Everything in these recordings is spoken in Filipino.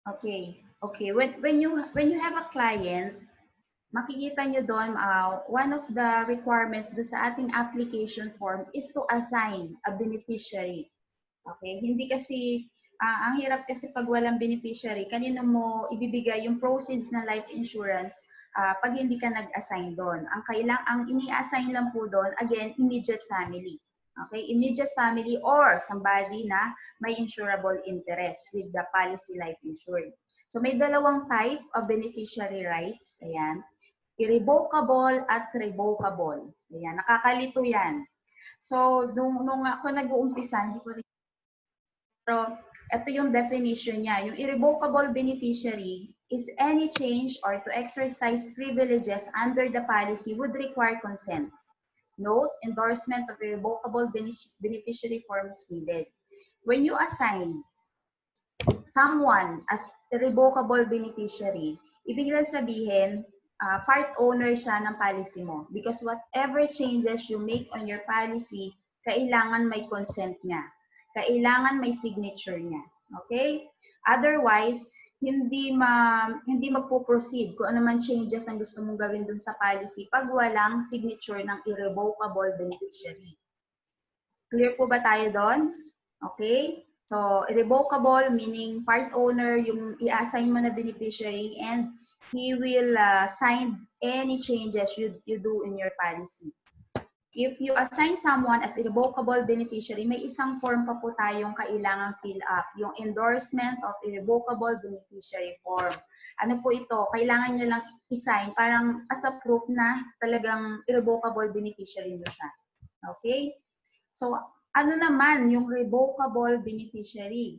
Okay. Okay. When you have a client, makikita nyo doon, one of the requirements do sa ating application form is to assign a beneficiary. Okay? Hindi kasi, ang hirap kasi pag walang beneficiary, kanino mo ibibigay yung proceeds ng life insurance pag hindi ka nag-assign doon. Ang ini-assign lang po doon, again, immediate family. Okay? Immediate family or somebody na may insurable interest with the policy life insured. So may dalawang type of beneficiary rights. Ayan. Irrevocable at revocable. Ayan. Nakakalito yan. So, nung ako nag-uumpisa, hindi ko rin, pero ito yung definition niya. Yung irrevocable beneficiary is any change or to exercise privileges under the policy would require consent. Note, endorsement of irrevocable beneficiary form is needed. When you assign someone as irrevocable beneficiary, ibig sabihin, part owner siya ng policy mo. Because whatever changes you make on your policy, kailangan may consent niya. Kailangan may signature niya. Okay? Otherwise, hindi magpo-proceed kung ano man changes ang gusto mong gawin dun sa policy pag walang signature ng irrevocable beneficiary. Clear po ba tayo doon? Okay? So, irrevocable meaning part owner, yung i-assign mo na beneficiary, and he will sign any changes you do in your policy. If you assign someone as irrevocable beneficiary, may isang form pa po tayong kailangan fill up, yung endorsement of irrevocable beneficiary form. Ano po ito? Kailangan niya lang i-sign parang as a proof na talagang irrevocable beneficiary mo siya. Okay? So, ano naman yung revocable beneficiary?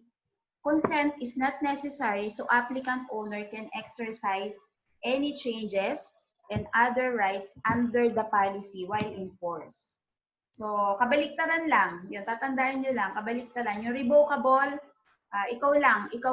Consent is not necessary, so applicant owner can exercise any changes and other rights under the policy while in force. So, kabaliktaran lang. Yun, tatandaan nyo lang, kabaliktaran. Yung revocable, ikaw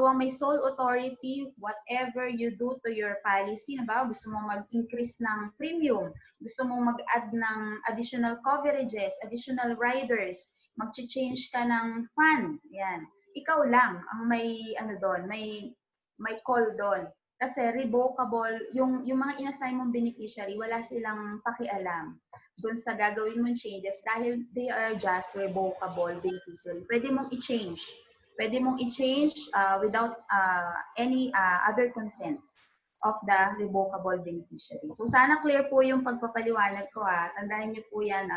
ang may sole authority, whatever you do to your policy. Diba? Gusto mong mag-increase ng premium, gusto mong mag-add ng additional coverages, additional riders, mag-change ka ng fund. Yan. Ikaw lang ang may doon, may call doon. Kasi revocable, yung mga inassign mong beneficiary, wala silang pakialam doon sa gagawin mong changes dahil they are just revocable beneficiary. Pwede mong i-change. Pwede mong i-change without any other consents of the revocable beneficiary. So sana clear po yung pagpapaliwanag ko. Tandaan niyo po yan,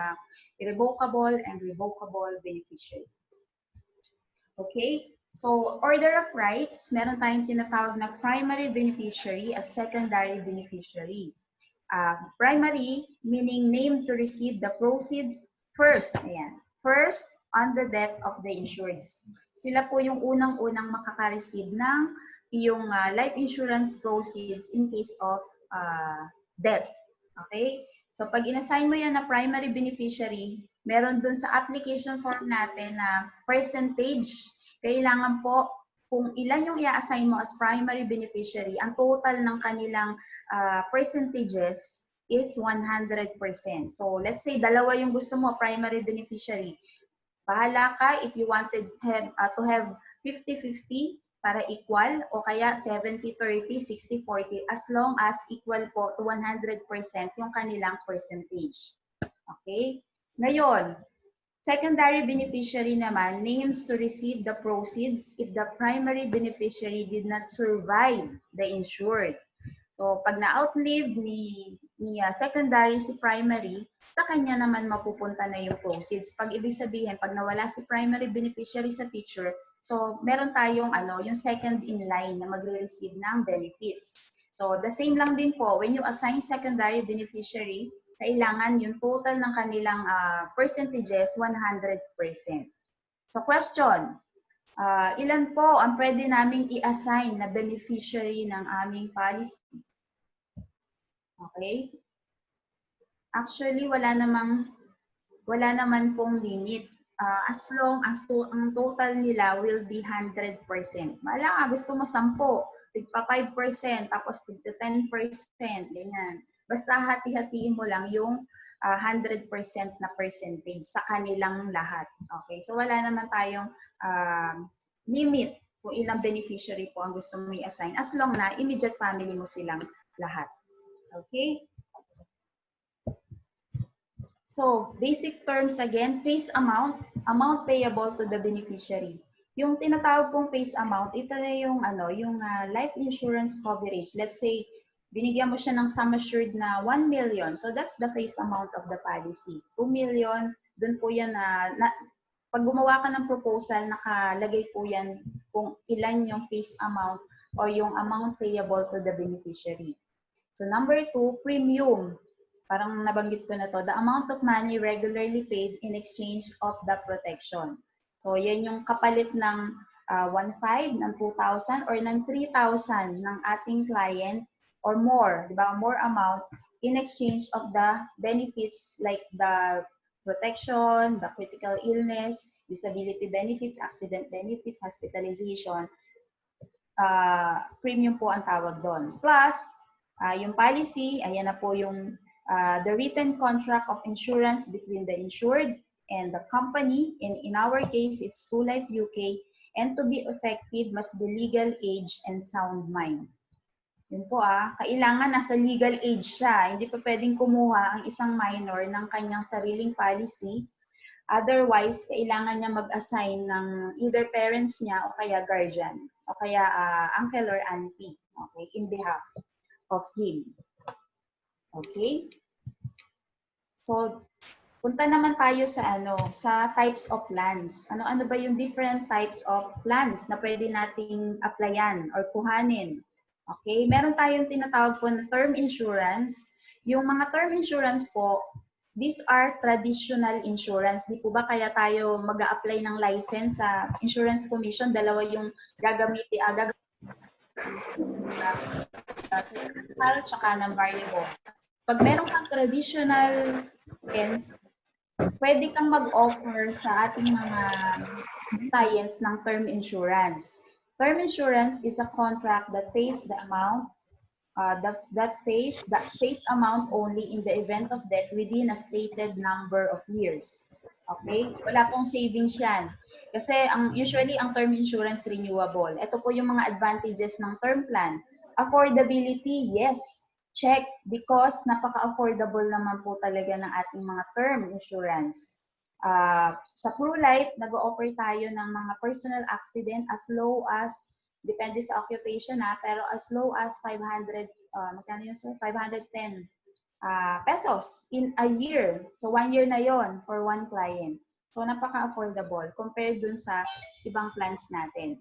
irrevocable and revocable beneficiary. Okay? So, order of rights, meron tayong tinatawag na primary beneficiary at secondary beneficiary. Primary, meaning named to receive the proceeds first. Ayan. First, on the death of the insured. Sila po yung unang-unang makaka-receive ng iyong life insurance proceeds in case of death. Okay? So, pag inassign mo yan na primary beneficiary, meron dun sa application form natin na percentage. Kailangan po, kung ilan yung i-assign mo as primary beneficiary, ang total ng kanilang percentages is 100%. So, let's say, dalawa yung gusto mo, primary beneficiary. Bahala ka if you wanted to have 50-50 para equal o kaya 70-30, 60-40 as long as equal po to 100% yung kanilang percentage. Okay? Ngayon, secondary beneficiary naman names to receive the proceeds if the primary beneficiary did not survive the insured. So, pag na-outlive ni secondary si primary, sa kanya naman mapupunta na yung proceeds. Pag ibig sabihin, pag nawala si primary beneficiary sa picture, so meron tayong yung second in line na magre-receive ng benefits. So, the same lang din po, when you assign secondary beneficiary, kailangan yung total ng kanilang percentages 100%. So, question, ilan po ang pwede naming i-assign na beneficiary ng aming policy? Okay? Actually, wala naman pong limit. As long as ang total nila will be 100%. Maala nga, gusto mo 10, tigpa 5%, tapos tigpa 10%, ganyan. Basta hati-hatiin mo lang yung 100% na percentage sa kanilang lahat. Okay? So, wala naman tayong limit kung ilang beneficiary po ang gusto mo i-assign, as long na immediate family mo silang lahat. Okay? So, basic terms again, face amount, amount payable to the beneficiary. Yung tinatawag pong face amount, ito na yung life insurance coverage. Let's say binigyan mo siya ng sum assured na 1 million. So that's the face amount of the policy. 2 million, dun po yan pag gumawa ka ng proposal, nakalagay po yan kung ilan yung face amount or yung amount payable to the beneficiary. So number 2, premium. Parang nabanggit ko na to, the amount of money regularly paid in exchange of the protection. So yan yung kapalit ng 1,500, ng 2,000, or ng 3,000 ng ating client or more, di ba? More amount in exchange of the benefits like the protection, the critical illness, disability benefits, accident benefits, hospitalization, premium po ang tawag doon. Plus, yung policy, ayan na po yung the written contract of insurance between the insured and the company. In our case, it's True Life UK. And to be effective, must be legal age and sound mind. Yun po kailangan nasa legal age siya. Hindi pa pwedeng kumuha ang isang minor ng kanyang sariling policy. Otherwise, kailangan niya mag-assign ng either parents niya o kaya guardian o kaya uncle or auntie, okay, in behalf of him. Okay? So, punta naman tayo sa types of plans. Ano ba yung different types of plans na pwede nating applyan or kuhanin? Okay? Meron tayong tinatawag po na term insurance. Yung mga term insurance po, these are traditional insurance. Di po ba kaya tayo mag-a-apply ng license sa Insurance Commission? Dalawa yung gagamitin tsaka ng variable. Pag meron kang traditional plans, pwede kang mag-offer sa ating mga clients ng term insurance. Term insurance is a contract that pays the amount that pays amount only in the event of death within a stated number of years. Okay? Wala pong savings yan. Kasi usually ang term insurance renewable. Ito po yung mga advantages ng term plan. Affordability, yes. Check, because napaka-affordable naman po talaga ng ating mga term insurance. Sa True Life, nag-offer tayo ng mga personal accident as low as, depende sa occupation pero as low as 500, magkano yun sir? 510 pesos in a year. So 1 year na yon for one client. So napaka-affordable compared dun sa ibang plans natin.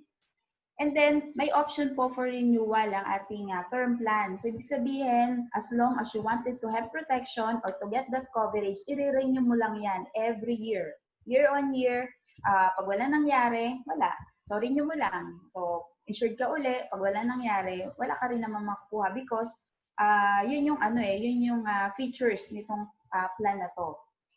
And then, may option po for renewal ang ating term plan. So, ibig sabihin, as long as you wanted to have protection or to get that coverage, i-renew mo lang yan every year. Year on year, pag wala nangyari, wala. So, renew mo lang. So, insured ka uli, pag wala nangyari, wala ka rin naman makukuha because yun yung features nitong plan na to.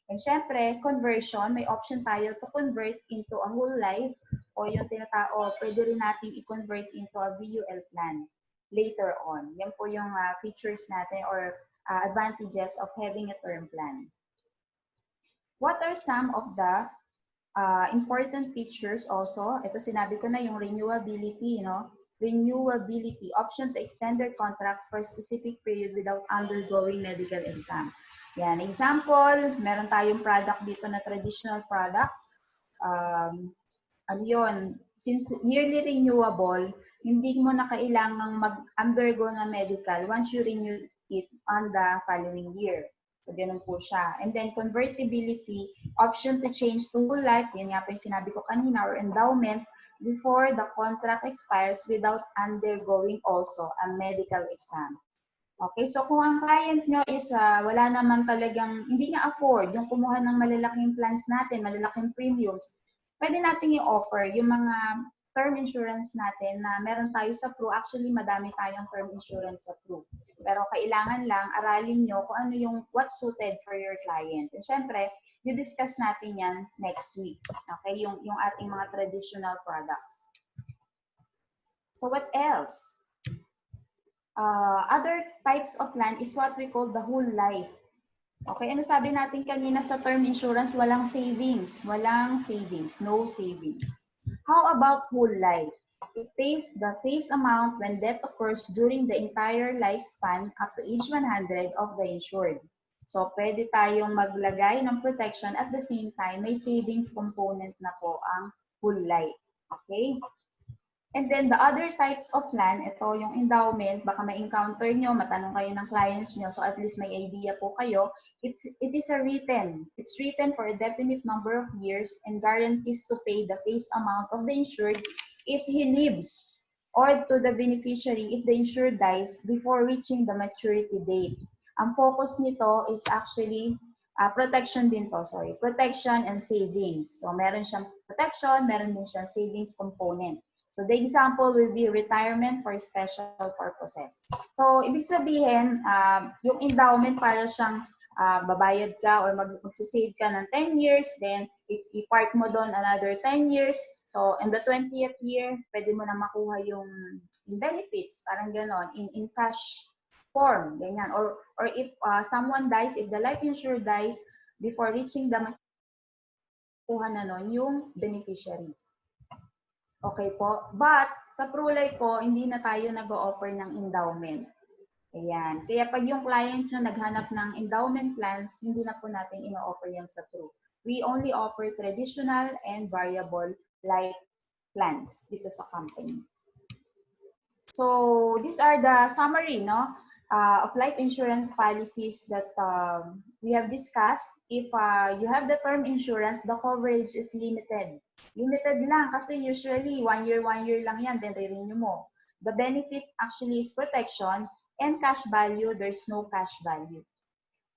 And syempre, conversion, may option tayo to convert into a whole life o yung pwede rin natin i-convert into a VUL plan later on. Yan po yung features natin or advantages of having a term plan. What are some of the important features also? Ito sinabi ko na yung renewability, no? Renewability, option to extend their contracts for a specific period without undergoing medical exam. Yan, example, meron tayong product dito na traditional product. Since yearly renewable, hindi mo na kailangang mag-undergo na medical once you renew it on the following year. So, ganun po siya. And then, convertibility, option to change to whole life, yun nga po yung sinabi ko kanina, or endowment, before the contract expires without undergoing also a medical exam. Okay, so kung ang client nyo is wala naman talagang, hindi nga afford yung kumuha ng malalaking plans natin, malalaking premiums, pwede natin i-offer yung mga term insurance natin na meron tayo sa Pru. Actually, madami tayong term insurance sa Pru. Pero kailangan lang aralin nyo kung ano yung what's suited for your client. And syempre, i-discuss natin yan next week. Okay, yung ating mga traditional products. So what else? Other types of plan is what we call the whole life. Okay, ano sabi natin kanina sa term insurance? Walang savings. Walang savings. No savings. How about whole life? it pays the face amount when death occurs during the entire lifespan up to age 100 of the insured. So, pwede tayong maglagay ng protection at the same time, may savings component na po ang whole life. Okay? And then the other types of plan, ito yung endowment, baka ma-encounter nyo, matanong kayo ng clients nyo, so at least may idea po kayo. It is it's written for a definite number of years and guarantees to pay the face amount of the insured if he lives, or to the beneficiary if the insured dies before reaching the maturity date. Ang focus nito is actually protection din to, protection and savings. So meron siyang protection, meron din siyang savings component. So the example will be retirement for special purposes. So ibig sabihin, yung endowment para siyang babayad ka or magsisave ka ng 10 years, then i-park mo doon another 10 years. So in the 20th year, pwede mo na makuha yung benefits, parang ganon, in cash form, ganyan. Or if someone dies, if the life insurer dies before reaching the makuha na nun yung beneficiary. Okay po. But sa ProLife po, hindi na tayo nag-o-offer ng endowment. Ayan. Kaya pag yung client nyo naghanap ng endowment plans, hindi na po natin ino-offer yan sa Pro. We only offer traditional and variable life plans dito sa company. So these are the summary, no, of life insurance policies that we have discussed. If you have the term insurance, the coverage is limited. Limited lang kasi usually 1 year lang yan, then re-renew mo. The benefit actually is protection and cash value, there's no cash value.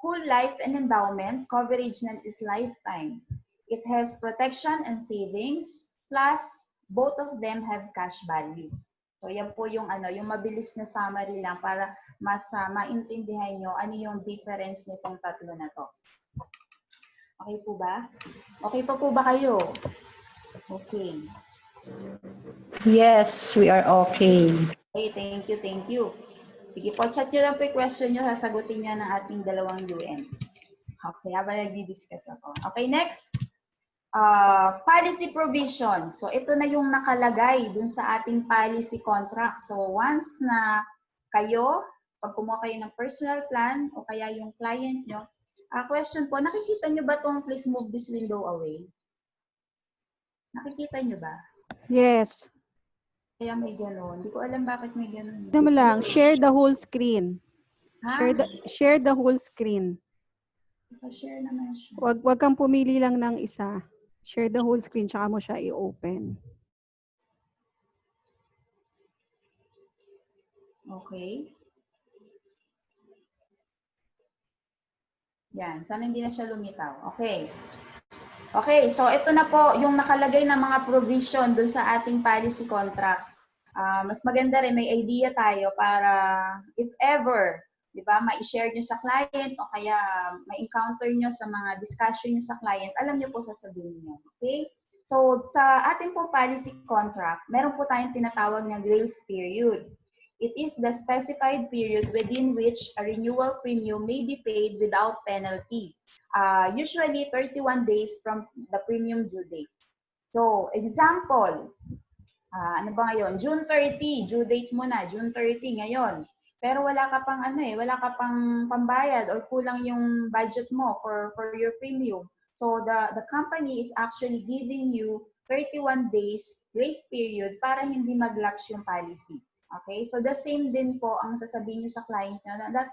Whole life and endowment, coverage na is lifetime. It has protection and savings, plus both of them have cash value. So yan po yung yung mabilis na summary lang para mas maintindihan nyo ano yung difference nitong tatlo na to. Okay po ba? Okay pa po ba kayo? Okay. Yes, we are okay. Okay, thank you, thank you. Sige po, chat nyo lang po yung question nyo, sasagutin niya ng ating dalawang UMs. Okay, habang nagdi-discuss ako. Okay, next. Policy provision. So, ito na yung nakalagay dun sa ating policy contract. So, once na kayo, pag kumuha kayo ng personal plan o kaya yung client nyo, question po, nakikita nyo ba itong please move this window away? Nakikita nyo ba? Yes. Kaya may gano'n. Hindi ko alam bakit may gano'n. Ano mo lang, share the whole screen. Ha? Share the whole screen. Share naman siya. Wag kang pumili lang ng isa. Share the whole screen, tsaka mo siya i-open. Okay. Yan. Sana hindi na siya lumitaw. Okay. Okay, so ito na po yung nakalagay na mga provision dun sa ating policy contract. Mas maganda rin may idea tayo para if ever, di ba, ma-share nyo sa client o kaya ma-encounter nyo sa mga discussion nyo sa client, alam nyo po sasabihin nyo. Okay? So, sa ating po policy contract, meron po tayong tinatawag na grace period. It is the specified period within which a renewal premium may be paid without penalty. Usually 31 days from the premium due date. So, example, ano ba ngayon? June 30, due date mo na, June 30 ngayon. Pero wala ka pang wala ka pang pambayad or kulang yung budget mo for your premium. So the company is actually giving you 31 days grace period para hindi mag-lapse yung policy. Okay? So the same din po ang sasabihin niyo sa client nyo that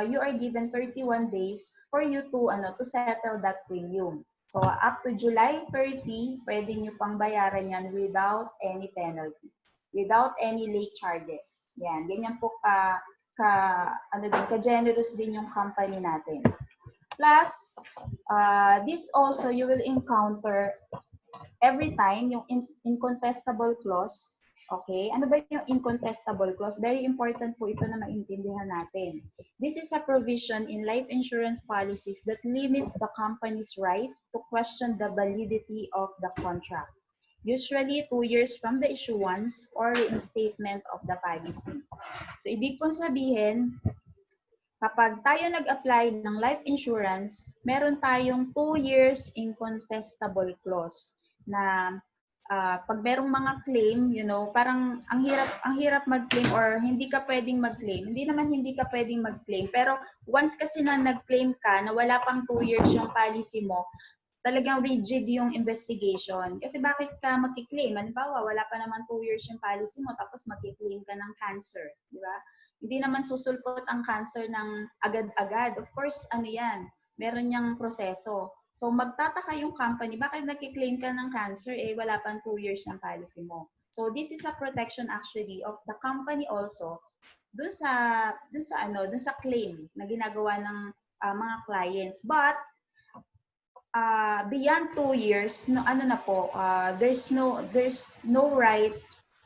you are given 31 days for you to settle that premium. So up to July 30, pwede nyo pang bayaran yan without any penalty, without any late charges. Yan, ganyan po ka-generous din yung company natin. Plus, this also you will encounter every time yung incontestable clause. Okay, ano ba yung incontestable clause? Very important po ito na maintindihan natin. This is a provision in life insurance policies that limits the company's right to question the validity of the contract. Usually 2 years from the issuance or reinstatement of the policy. So, ibig pong sabihin, kapag tayo nag-apply ng life insurance, meron tayong 2 years incontestable clause na pag merong mga claim, parang ang hirap mag-claim or hindi ka pwedeng mag-claim. Hindi naman hindi ka pwedeng mag-claim, pero once kasi na nag-claim ka na wala pang 2 years yung policy mo, talagang rigid yung investigation. Kasi bakit ka magki-claim? Halimbawa, wala pa naman 2 years yung policy mo tapos magki-claim ka ng cancer, di ba? Hindi naman susulpot ang cancer ng agad-agad. Of course, ano yan, meron niyang proseso. So magtataka yung company, bakit nagki-claim ka ng cancer wala pang 2 years yung policy mo. So this is a protection actually of the company also dun sa claim na ginagawa ng mga clients. But beyond 2 years, no, ano na po, there's no right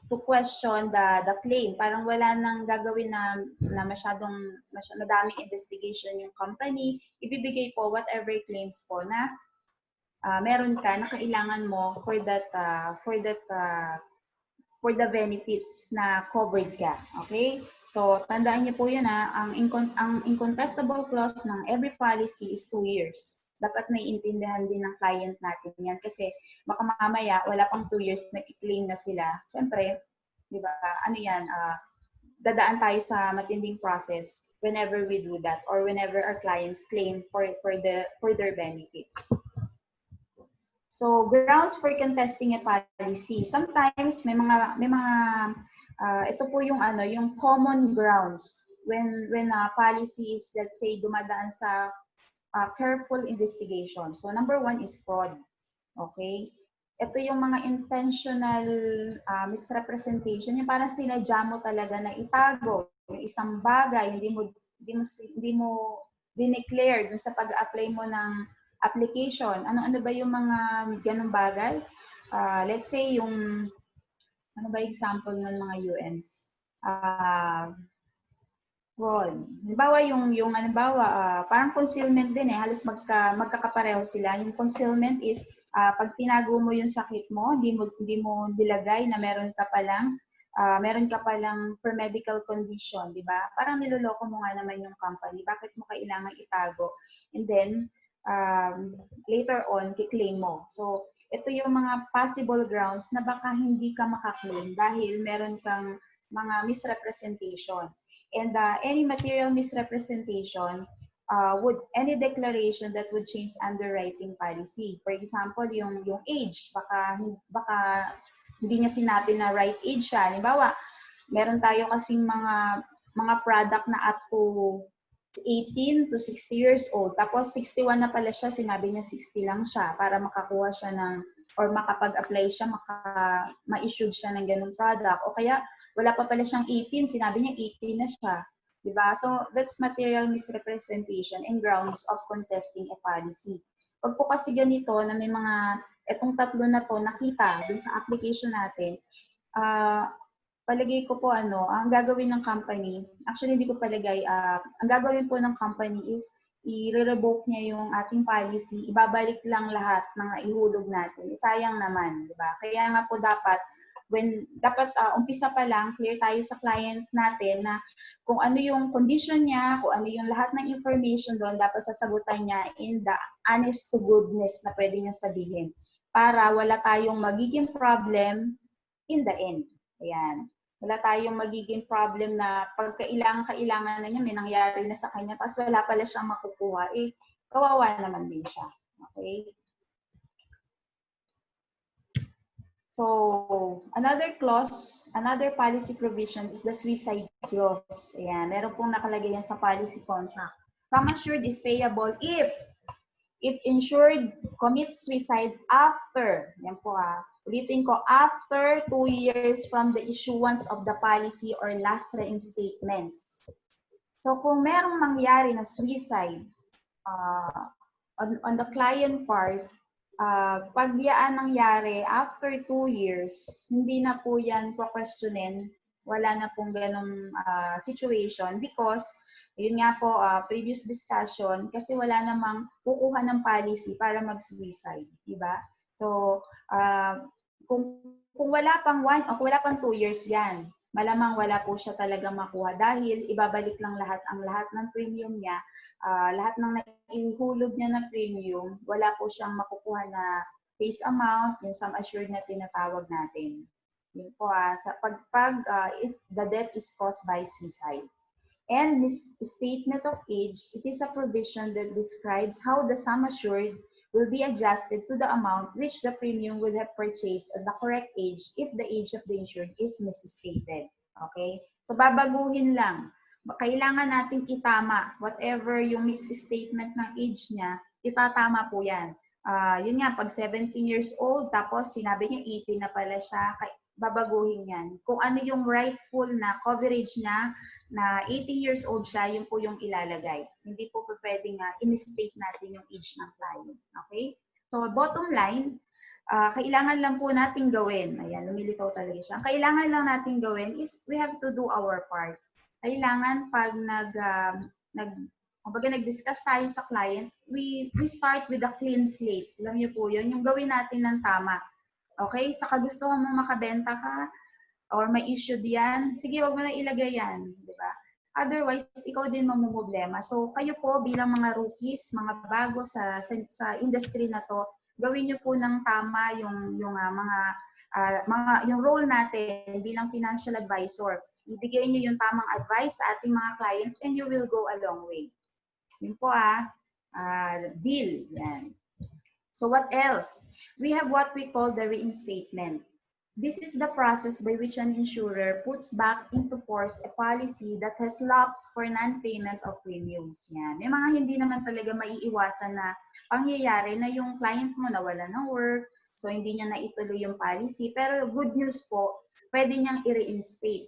to question the claim. Parang wala nang gagawin na madaming investigation yung company. Ibibigay po whatever claims po na meron ka na kailangan mo for the benefits na covered ka. Okay? So, tandaan niyo po yun ang incontestable clause ng every policy is 2 years. Dapat naiintindihan din ng client natin yan kasi baka mamaya wala pang 2 years na i-claim na sila. Siyempre, di ba, ano yan, dadaan tayo sa matinding process whenever we do that or whenever our clients claim for their benefits. So, grounds for contesting a policy. Sometimes may mga ito po yung yung common grounds when a policy is, let's say, dumadaan sa careful investigation. So, number 1 is fraud. Okay? Ito yung mga intentional misrepresentation, yung parang sinadya mo talaga na itago yung isang bagay, hindi mo dineclare dun sa pag-apply mo ng application. Ano ba yung mga ganung bagay? Let's say yung ano ba example ng mga UNs? Fraud. Halimbawa parang concealment din halos magkakapareho sila. Yung concealment is pag tinago mo yung sakit mo, hindi mo dilagay na meron ka palang pre-medical condition, di ba? Parang niloloko mo nga naman yung company. Bakit mo kailangan itago? And then later on kiklaim mo. So ito yung mga possible grounds na baka hindi ka makaklaim dahil meron kang mga misrepresentation. And any material misrepresentation any declaration that would change underwriting policy. For example, yung age, baka hindi niya sinabi na right age siya. Halimbawa, meron tayo kasing mga product na up to 18 to 60 years old. Tapos 61 na pala siya, sinabi niya 60 lang siya para makakuha siya or makapag-apply siya, ma-issue siya ng ganung product. O kaya wala pa pala siyang 18, sinabi niya 18 na siya. Diba? So, that's material misrepresentation and grounds of contesting a policy. Pag po kasi ganito na may itong tatlo na to nakita dun sa application natin, palagay ko po ang gagawin ng company, actually hindi ko palagay, ang gagawin po ng company is i-revoke niya yung ating policy, ibabalik lang lahat ng ihulog natin. Sayang naman, di ba? Kaya nga po dapat umpisa pa lang, clear tayo sa client natin na kung ano yung condition niya, kung ano yung lahat ng information doon, dapat sasagutan niya in the honest to goodness na pwede niya sabihin para wala tayong magiging problem in the end. Ayan. Wala tayong magiging problem na kailangan na niya, may nangyari na sa kanya, tapos wala pala siyang makukuha, kawawa naman din siya. Okay? So, another policy provision is the suicide clause. Ayan, meron pong nakalagay yan sa policy contract. Sum assured is payable if insured commits suicide after, yan po ulitin ko, after 2 years from the issuance of the policy or last reinstatements. So, kung merong mangyari na suicide on the client part, pag yan nangyari after 2 years, hindi na po yan po-questionin, wala na pong ganong situation because, yun nga po, previous discussion, kasi wala namang kukuha ng policy para mag-suicide, diba? So, kung wala pang 1 o kung wala pang 2 years yan, malamang wala po siya talaga makuha dahil ibabalik lang lahat ng premium niya, lahat ng naihulog niya na premium, wala po siyang makukuha na face amount, yung sum assured na tinatawag natin. Yun po if the death is caused by suicide. And misstatement of age, it is a provision that describes how the sum assured will be adjusted to the amount which the premium would have purchased at the correct age if the age of the insured is misstated. Okay? So babaguhin lang. Kailangan natin itama whatever yung misstatement ng age niya, itatama po yan. Yun nga, pag 17 years old, tapos sinabi niya 18 na pala siya, babaguhin yan. Kung ano yung rightful na coverage niya, na 18 years old siya, yun po yung ilalagay. Hindi po pwedeng i-mistake natin yung age ng client. Okay? So, bottom line, kailangan lang po natin gawin. Ayan, lumilitaw talaga siya. Kailangan lang natin gawin is we have to do our part. Kailangan pag nag-discuss tayo sa client, we start with a clean slate. Alam niyo po yun, yung gawin natin ng tama. Okay? Sa kagustuhan mo makabenta ka, or may issue diyan, sige, wag mo na ilagay yan, di ba? Otherwise, ikaw din mamumblema. So, kayo po bilang mga rookies, mga bago sa industry na to, gawin niyo po ng tama yung role natin bilang financial advisor. Ibigay niyo yung tamang advice sa ating mga clients and you will go a long way. Yun po deal. Yan. So what else? We have what we call the reinstatement. This is the process by which an insurer puts back into force a policy that has lapsed for non-payment of premiums. Yan. May mga hindi naman talaga maiiwasan na pangyayari na yung client mo nawala ng work, so hindi niya na ituloy yung policy. Pero good news po, pwede niyang i-reinstate.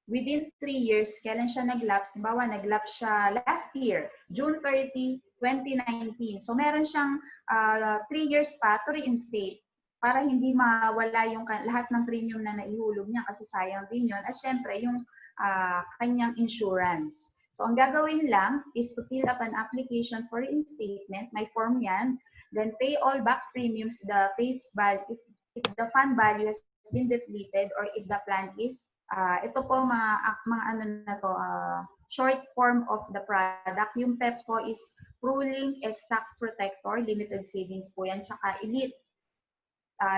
Within 3 years, kailan siya nag-lapse? Halimbawa, nag-lapse siya last year, June 30, 2019. So meron siyang 3 years pa to reinstate, para hindi mawala yung lahat ng premium na naihulog niya kasi sayang din yun. At syempre, yung kanyang insurance. So, ang gagawin lang is to fill up an application for reinstatement. May form yan. Then, pay all back premiums, the face value, if the fund value has been depleted or if the plan is, ito po short form of the product. Yung PEP po is Ruling Exact Protector, Limited Savings po yan, tsaka Elite.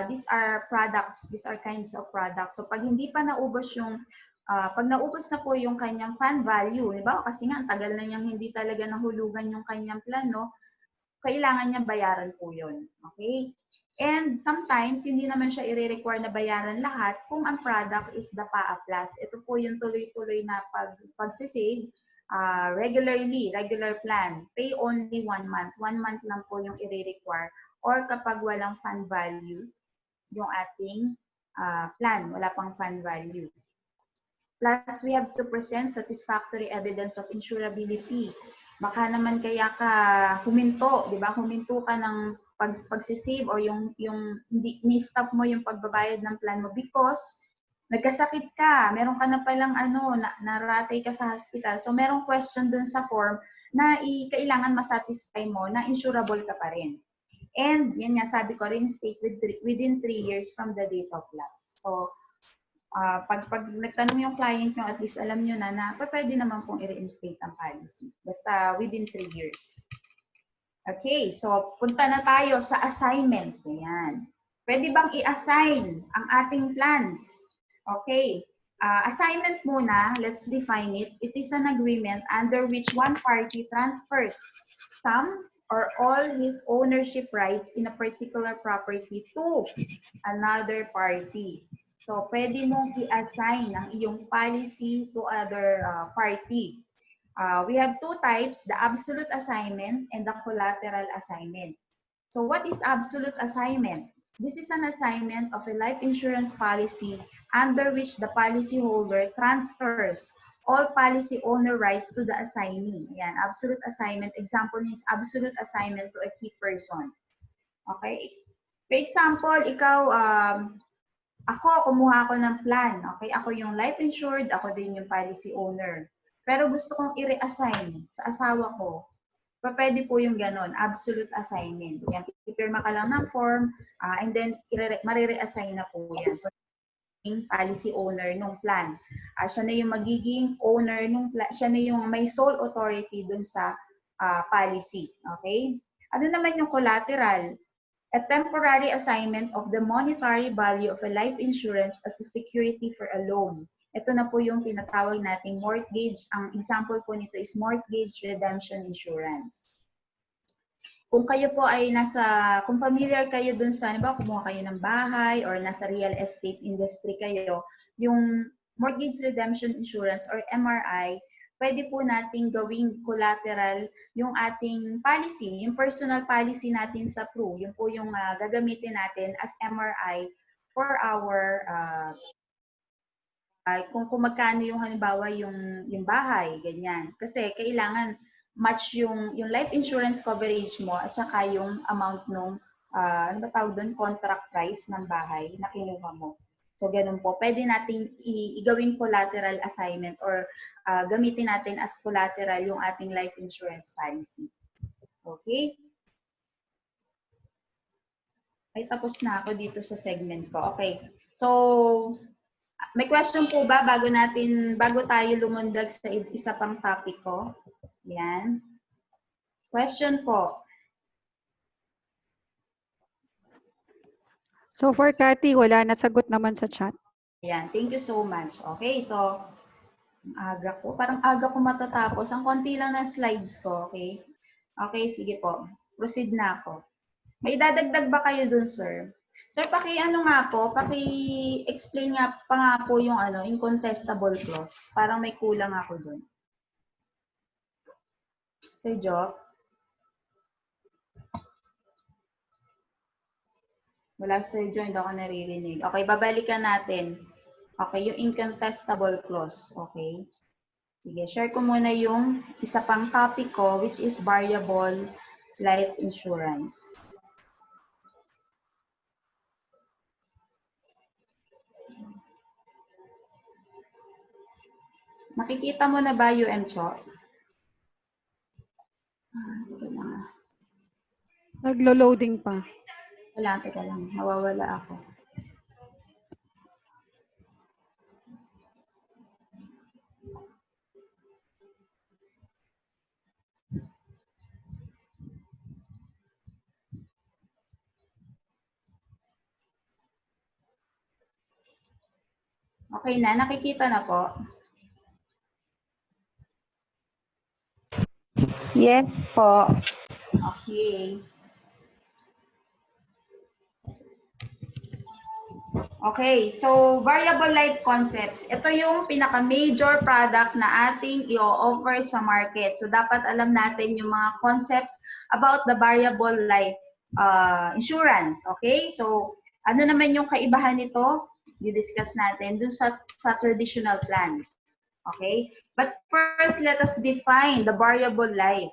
These are products, these are kinds of products. So pag hindi pa naubos yung, pag naubos na po yung kanyang fund value, di ba? Kasi nga, ang tagal na niyang hindi talaga nahulugan yung kanyang plano, kailangan niya bayaran po yun. Okay? And sometimes, hindi naman siya i-require na bayaran lahat kung ang product is the PAA Plus. Ito po yung tuloy-tuloy na pagsisave, regular plan. Pay only 1 month. 1 month lang po yung i-require. Or kapag walang fund value, yung ating plan, wala pang fund value. Plus, we have to present satisfactory evidence of insurability. Baka naman kaya ka huminto, di ba? Huminto ka ng pagsisave or yung ni-stop mo yung pagbabayad ng plan mo because nagkasakit ka, meron ka na palang naratay ka sa hospital. So, merong question dun sa form na kailangan masatisfy mo na insurable ka pa rin. And, yan nga, sabi ko, reinstate within 3 years from the date of lapse. So, pag nagtanong yung client nyo, at least alam nyo na pwede naman pong i-reinstate ang policy. Basta within 3 years. Okay, so punta na tayo sa assignment. Ayan. Pwede bang i-assign ang ating plans? Okay. Assignment muna, let's define it. It is an agreement under which one party transfers some or all his ownership rights in a particular property to another party. So, pwede mong i-assign ang iyong policy to other party. We have 2 types, the absolute assignment and the collateral assignment. So, what is absolute assignment? This is an assignment of a life insurance policy under which the policyholder transfers all policy owner rights to the assignee. Ayan, absolute assignment. Example is absolute assignment to a key person. Okay? For example, ikaw, kumuha ako ng plan. Okay? Ako yung life insured, ako din yung policy owner. Pero gusto kong i-reassign sa asawa ko. Pwede po yung ganon, absolute assignment. Yan, ipirma ka lang ng form, and then marireassign na po yan. So, yung policy owner nung plan. Siya na yung magiging owner nung plan, siya na yung may sole authority dun sa policy. Okay? Ano naman yung collateral? a temporary assignment of the monetary value of a life insurance as a security for a loan. Ito na po yung tinatawag nating mortgage. Ang example po nito is mortgage redemption insurance. Kung kayo po ay kung familiar kayo dun sa, ba, kumuha kayo ng bahay or nasa real estate industry kayo, yung mortgage redemption insurance or MRI, pwede po nating gawing collateral yung ating policy, yung personal policy natin sa PRU. Yun po yung gagamitin natin as MRI for our, kung magkano yung halimbawa yung bahay, ganyan. Kasi kailangan match yung life insurance coverage mo at saka yung amount nung, ano ba tawag doon, contract price ng bahay na kinuha mo. So, ganun po. Pwede nating igawing collateral assignment or gamitin natin as collateral yung ating life insurance policy. Okay? Ay, tapos na ako dito sa segment ko. Okay. So, may question po ba bago tayo lumundag sa isa pang topic ko? Yan. Question po. So for Cathy, wala, nasagot naman sa chat. Yan. Thank you so much. Okay, so parang aga ko matatapos. Ang konti lang ng slides ko, okay? Okay, sige po. Proceed na ako. May dadagdag ba kayo dun, sir? Sir, paki-explain nga pa nga po yung incontestable clause. Parang may kulang ako dun. Sir Jo? Wala, Sir Jo, hindi ako naririnig. Okay, babalikan natin. Okay, yung incontestable clause. Okay. Sige, share ko muna yung isa pang topic ko, which is variable life insurance. Nakikita mo na ba yung Cho? Naglo-loading pa. Teka lang. Nawawala ako. Okay na, nakikita na po. Yes po. Okay. Okay, so variable life concepts. Ito yung pinaka-major product na ating i-offer sa market. So dapat alam natin yung mga concepts about the variable life insurance. Okay, so ano naman yung kaibahan nito? I-discuss natin dun sa traditional plan. Okay, but first let us define the variable life.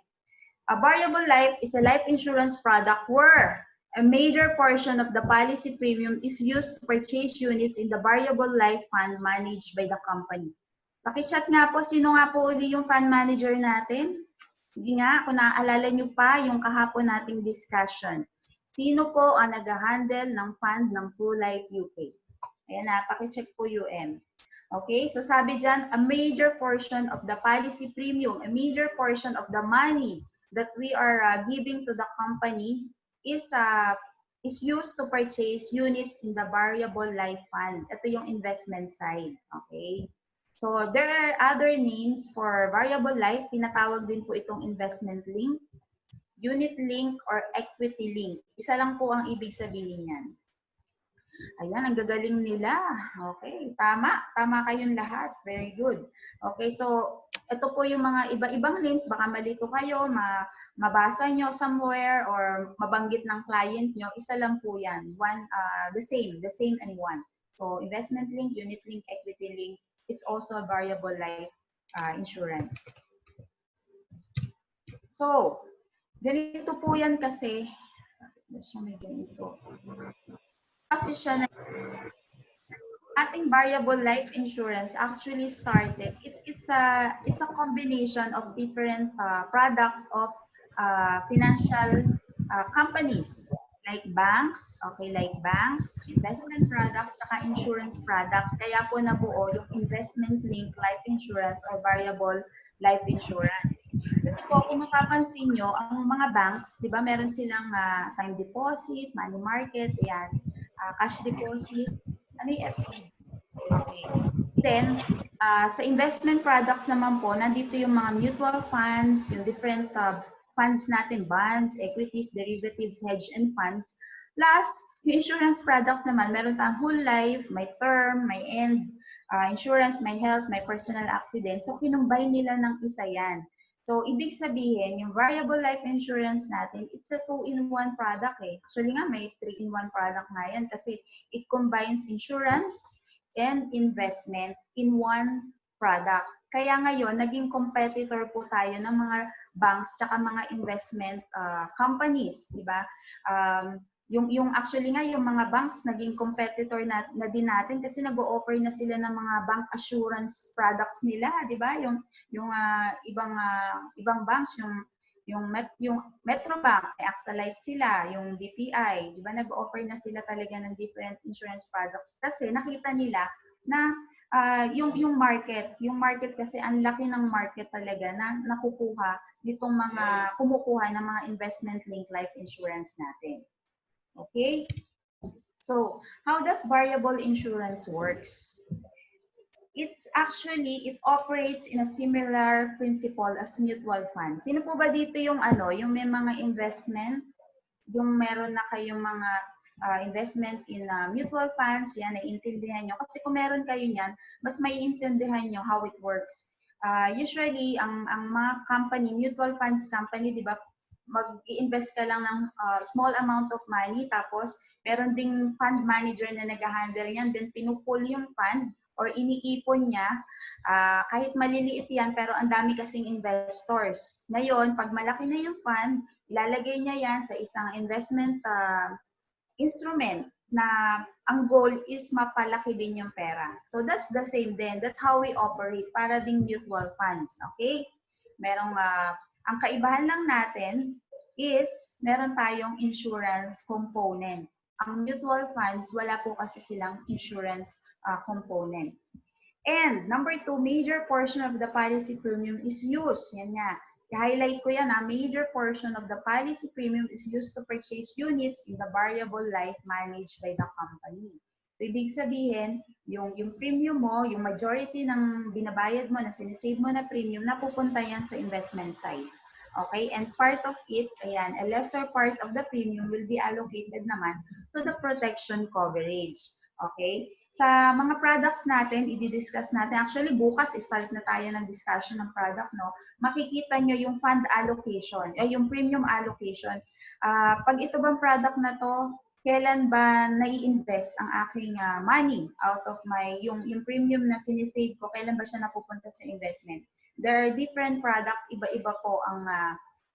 A variable life is a life insurance product where a major portion of the policy premium is used to purchase units in the variable life fund managed by the company. Pakichat nga po, sino nga po uli yung fund manager natin? Sige nga, kung naaalala nyo pa yung kahapon nating discussion. Sino po ang nag-handle ng fund ng Pru Life UK? Ayan na, pakicheck po UM. Okay, so sabi dyan, a major portion of the policy premium, a major portion of the money that we are giving to the company is used to purchase units in the variable life fund. Ito yung investment side. Okay, so there are other names for variable life. Tinatawag din po itong investment link, unit link, or equity link. Isa lang po ang ibig sabihin yan. Ayan, ang gagaling nila. Okay, tama. Tama kayong lahat. Very good. Okay, so ito po yung mga iba-ibang names. Baka malito kayo, mabasa nyo somewhere or mabanggit ng client nyo. Isa lang po yan. The same and one. So investment link, unit link, equity link. It's also a variable life insurance. So, ganito po yan kasi. May ganito. Kasi siya na ating variable life insurance actually started. It's a combination of different products of financial companies like banks, investment products, saka insurance products. Kaya po nabuo yung investment link life insurance or variable life insurance. Kasi po, kung mapapansin nyo, ang mga banks, di ba, meron silang time deposit, money market, ayan, cash deposit, ano yung FC? Okay. Then, sa investment products naman po, nandito yung mga mutual funds, yung different funds natin, bonds, equities, derivatives, hedge, and funds. Plus, yung insurance products naman, meron tayong whole life, may term, may end, insurance, may health, may personal accident. So, kinumbay nila ng isa yan. So, ibig sabihin, yung variable life insurance natin, it's a 2-in-1 product eh. Actually nga, may 3-in-1 product nga yan kasi it combines insurance and investment in one product. Kaya ngayon, naging competitor po tayo ng mga banks tsaka mga investment companies, di ba? Yung actually nga, yung mga banks naging competitor na din natin kasi nag-o-offer na sila ng mga bank assurance products nila, di ba? Yung ibang banks, yung Metro Bank, may AXA Life sila, yung BPI, di ba nag-offer na sila talaga ng different insurance products kasi nakita nila na yung market kasi ang laki ng market talaga na nakukuha nitong mga kumukuha ng mga investment linked life insurance natin. Okay? So, how does variable insurance works? It operates in a similar principle as mutual funds. Sino po ba dito yung may mga investment, yung meron na kayong mga investment in mutual funds, yan, naiintindihan nyo. Kasi kung meron kayo niyan, mas maiintindihan nyo how it works. Usually, ang mga company, mutual funds company, di ba, mag-i-invest ka lang ng small amount of money, tapos meron ding fund manager na nag-handle yan, then pinupull yung fund or iniipon niya. Kahit maliliit yan, pero ang dami kasing investors. Ngayon, pag malaki na yung fund, ilalagay niya yan sa isang investment instrument na ang goal is mapalaki din yung pera. So that's the same then. That's how we operate para ding mutual funds. Okay? Ang kaibahan lang natin is meron tayong insurance component. Ang mutual funds, wala po kasi silang insurance component. And number 2, major portion of the policy premium is used. Yan nga. I-highlight ko yan, major portion of the policy premium is used to purchase units in the variable life managed by the company. So, ibig sabihin, yung premium mo, yung majority ng binabayad mo, na sinisave mo na premium, napupunta yan sa investment side. Okay? And part of it, ayan, a lesser part of the premium will be allocated naman to the protection coverage. Okay? Sa mga products natin, i-discuss natin. Actually, bukas, start na tayo ng discussion ng product, no? Makikita nyo yung fund allocation, yung premium allocation. Pag ito bang product na to, kailan ba nai-invest ang aking money out of yung premium na sinisave ko, kailan ba siya napupunta sa investment? There are different products, iba-iba po ang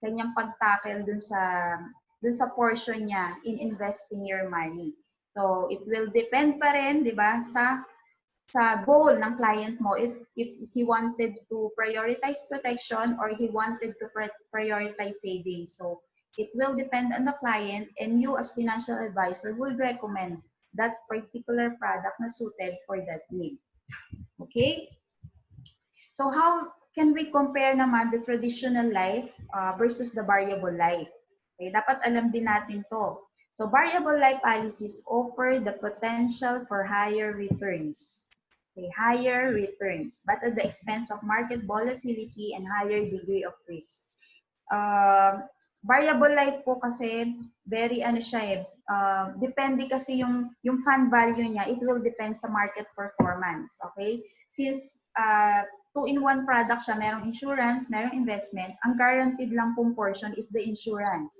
kanyang pag-tackle dun sa portion niya in investing your money. So, it will depend pa rin, di ba, sa goal ng client mo if he wanted to prioritize protection or he wanted to prioritize savings. So, it will depend on the client and you as financial advisor will recommend that particular product na suited for that need. Okay? So, how can we compare naman the traditional life versus the variable life? Okay, dapat alam din natin to. So, variable life policies offer the potential for higher returns. Okay, higher returns, but at the expense of market volatility and higher degree of risk. Variable life po kasi, very depende kasi yung fund value niya, it will depend sa market performance. Okay? Since 2-in-1 product siya, merong insurance, merong investment, ang guaranteed lang pong portion is the insurance.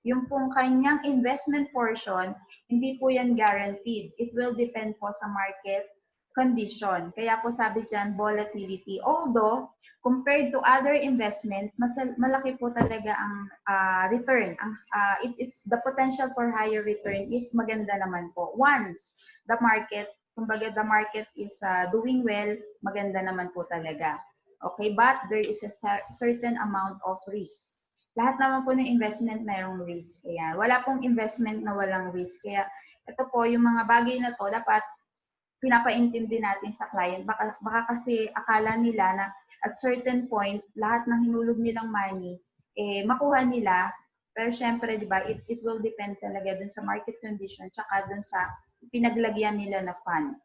Yung pong kanyang investment portion, hindi po yan guaranteed. It will depend po sa market condition. Kaya po sabi dyan, volatility. Although, compared to other investment, malaki po talaga ang return. It's the potential for higher return is maganda naman po. Once the market, kumbaga the market is doing well, maganda naman po talaga. Okay, but there is a certain amount of risk. Lahat naman po ng investment mayroong risk. Kaya wala pong investment na walang risk. Kaya ito po, yung mga bagay na to, dapat pinapaintindi natin sa client. Baka kasi akala nila na at certain point, lahat ng hinulog nilang money, makuha nila. Pero syempre, di ba, it will depend talaga dun sa market condition tsaka dun sa pinaglagyan nila na fund.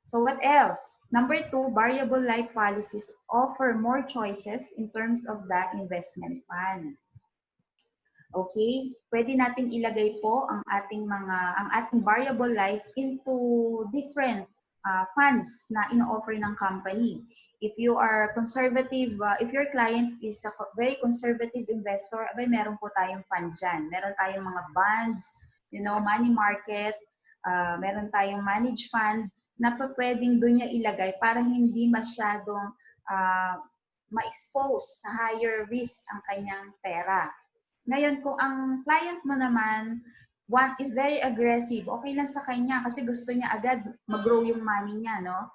So what else? Number 2, variable life policies offer more choices in terms of the investment fund. Okay? Pwede nating ilagay po ang ating variable life into different funds na ino-offer ng company. If you are conservative, if your client is a very conservative investor, abay meron po tayong fund dyan. Meron tayong mga bonds, money market, meron tayong managed fund na pwedeng doon niya ilagay para hindi masyadong ma-expose sa higher risk ang kanyang pera. Ngayon, kung ang client mo naman, one is very aggressive, okay lang sa kanya kasi gusto niya agad mag-grow yung money niya, no?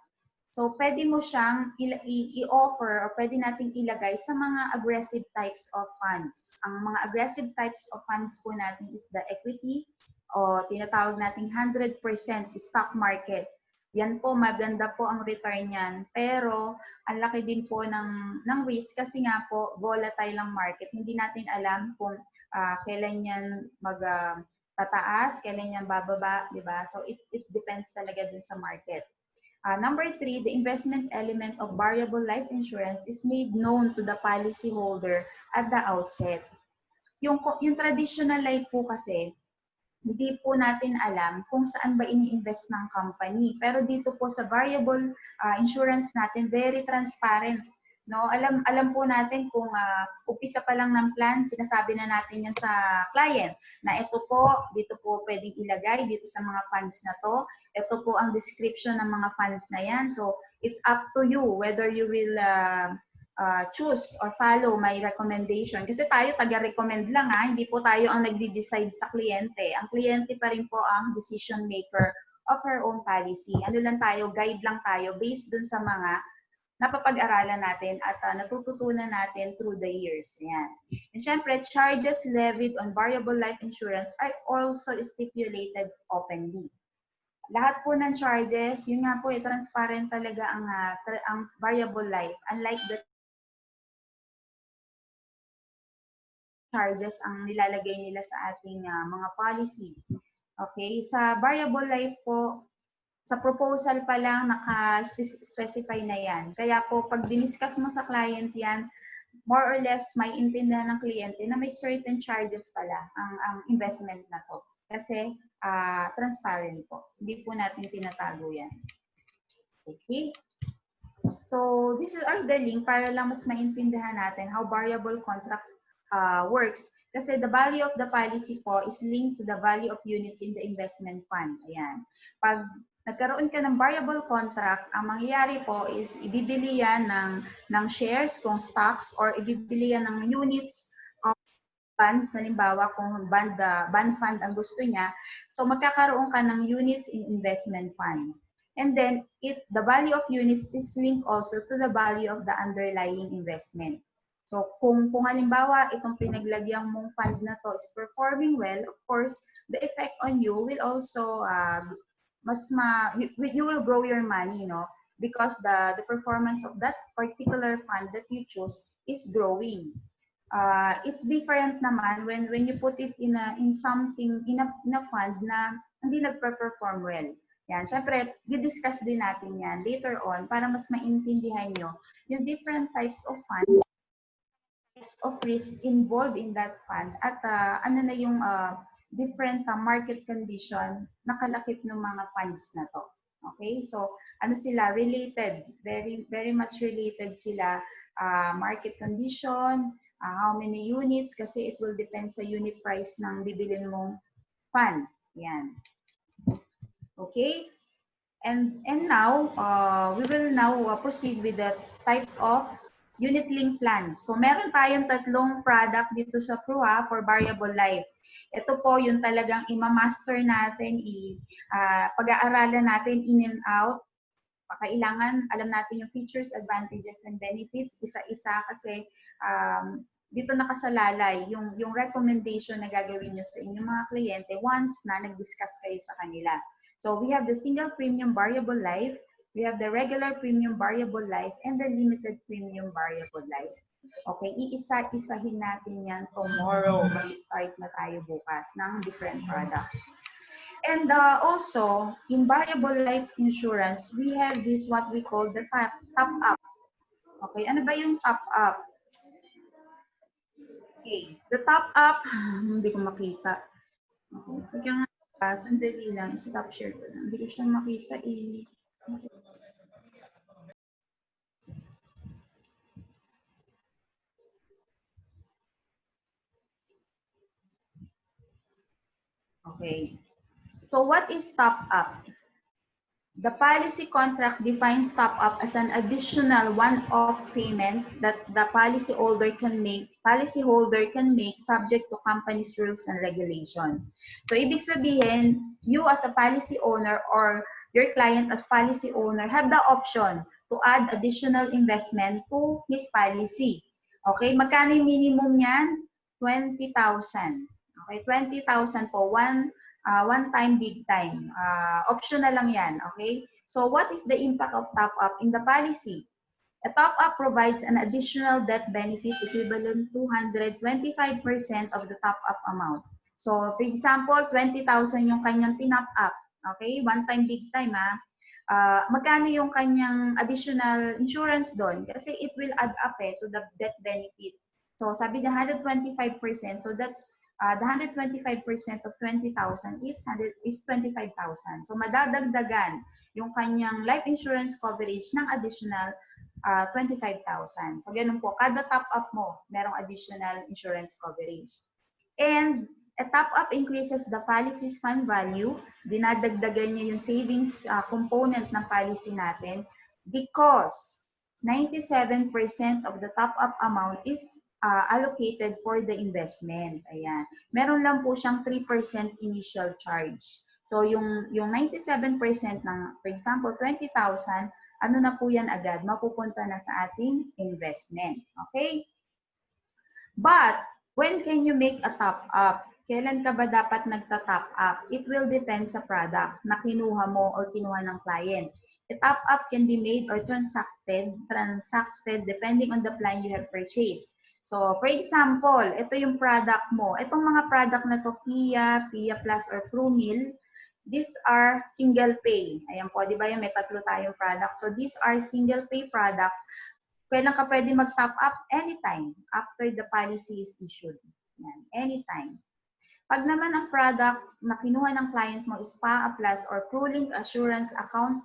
So, pwede mo siyang i-offer o pwede nating ilagay sa mga aggressive types of funds. Ang mga aggressive types of funds po natin is the equity o tinatawag nating 100% stock market. Yan po, maganda po ang return niyan. Pero, ang laki din po ng risk kasi nga po, volatile ang market. Hindi natin alam kung kailan yan tataas, kailan yan bababa, di ba? So, it depends talaga dun sa market. Number 3, the investment element of variable life insurance is made known to the policyholder at the outset. Yung traditional life po kasi, hindi po natin alam kung saan ba ini-invest ng company. Pero dito po sa variable insurance natin, very transparent. No, alam po natin kung umpisa pa lang ng plan, sinasabi na natin yan sa client na ito po, dito po pwedeng ilagay dito sa mga funds na to. Ito po ang description ng mga funds na yan. So, it's up to you whether you will choose or follow my recommendation. Kasi tayo taga-recommend lang hindi po tayo ang nagde-decide sa kliyente. Ang kliyente pa rin po ang decision maker of her own policy. Ano lang tayo, guide lang tayo based dun sa mga napapag-aralan natin at natututunan natin through the years. Yan. And syempre, charges levied on variable life insurance are also stipulated openly. Lahat po ng charges, yun nga po, transparent talaga ang variable life. Unlike the charges ang nilalagay nila sa ating mga policy. Okay, sa variable life po, sa proposal pa lang naka-specify na yan. Kaya po, pag diniscuss mo sa client yan, more or less may intindihan ng kliyente na may certain charges pala ang investment na to. Kasi transparent po. Hindi po natin tinatago yan. Okay? So, this is the link para lang mas maintindihan natin how variable contract works. Kasi the value of the policy po is linked to the value of units in the investment fund. Ayan. Pag nagkaroon ka ng variable contract, ang mangyayari po is ibibili yan ng shares kung stocks or ibibili yan ng units of funds, halimbawa kung bond fund ang gusto niya. So magkakaroon ka ng units in investment fund. And then the value of units is linked also to the value of the underlying investment. So kung halimbawa itong pinaglagyan mong fund na to is performing well, of course, the effect on you will also you will grow your money, because the performance of that particular fund that you choose is growing. It's different naman when you put it in a fund na hindi nagpe-perform well. Yan, syempre, di-discuss din natin yan later on para mas maintindihan nyo yung different types of funds, types of risk involved in that fund at ano na yung different market condition na kalakip ng mga funds na to. Okay? So, ano sila? Related. Very, very much related sila. Market condition, how many units, kasi it will depend sa unit price ng bibilin mong fund. Yan. Okay? And now, we will now proceed with the types of unit-linked plans. So, meron tayong tatlong product dito sa PRUA for variable life. Ito po yung talagang imamaster natin, pag-aaralan natin in and out. Kailangan alam natin yung features, advantages, and benefits isa-isa kasi dito nakasalalay yung recommendation na gagawin nyo sa inyong mga kliyente once na nag-discuss kayo sa kanila. So we have the single premium variable life, We have the regular premium variable life and the limited premium variable life. Okay, iisa-isahin natin yan tomorrow. Mag-start na tayo bukas ng different products. And also, in variable life insurance, we have this what we call the top up. Okay, ano ba yung top up? Okay, the top up, hindi ko makita. Okay, kaya nga, sandali lang, stop share ko lang. Hindi ko siya makita Okay. So what is top up? The policy contract defines top up as an additional one-off payment that the policyholder can make subject to company's rules and regulations. So ibig sabihin, you as a policy owner or your client as policy owner have the option to add additional investment to his policy. Okay, magkano yung minimum niyan? 20,000. Okay, 20,000 po, one time, big time. Optional lang yan, okay? So what is the impact of top-up in the policy? A top-up provides an additional death benefit equivalent to 125% of the top-up amount. So, for example, 20,000 yung kanyang tinop up. Okay? One time, big time, ha? Magkano yung kanyang additional insurance doon? Kasi it will add up to the death benefit. So, sabi niya 125%. So, that's the 125% of 20,000 is 25,000. So, madadagdagan yung kanyang life insurance coverage ng additional 25,000. So, ganun po. Kada top-up mo, merong additional insurance coverage. And a top-up increases the policy's fund value. Dinadagdagan niya yung savings component ng policy natin because 97% of the top-up amount is allocated for the investment. Ayan. Meron lang po siyang 3% initial charge. So, yung 97% ng, for example, 20,000, ano na po yan agad? Mapupunta na sa ating investment. Okay? But, when can you make a top-up? Kailan ka ba dapat nagta-top up? It will depend sa product na kinuha mo or kinuha ng client. A top-up can be made or transacted depending on the plan you have purchased. So, for example, ito yung product mo. Itong mga product na to, PIA Plus, or ProMil, these are single pay. Ayan po, di ba yung may tatlo tayong product. So, these are single pay products. Kailan ka pwede mag-top up? Anytime after the policy is issued. Yan, anytime. Pag naman ang product na kinuha ng client mo is PAA Plus or ProLink Assurance Account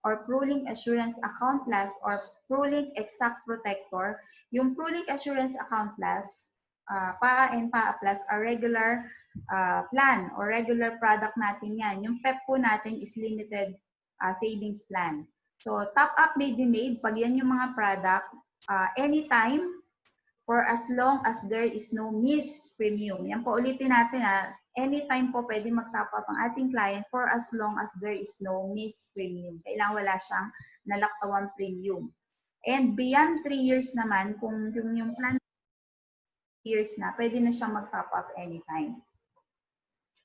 or ProLink Assurance Account Plus or ProLink Exact Protector, yung ProLink Assurance Account Plus, PAA and PAA Plus are regular plan or regular product natin yan. Yung PEP po natin is limited savings plan. So, top up may be made pag yan yung mga product anytime for as long as there is no miss premium. Yan po, ulitin natin ha. Anytime po pwede mag-top up ang ating client for as long as there is no miss premium. Kailangan wala siyang nalaktawang premium. And beyond 3 years naman, kung yung plan years na, pwede na siyang mag-top up anytime.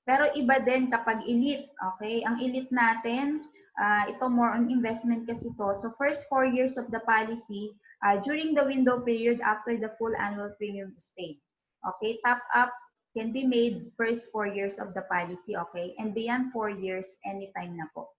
Pero iba din kapag elite. Okay? Ang elite natin, ito more on investment kasi to. So first 4 years of the policy, during the window period after the full annual premium is paid. Okay, top up can be made first 4 years of the policy, okay? And beyond 4 years, anytime na po.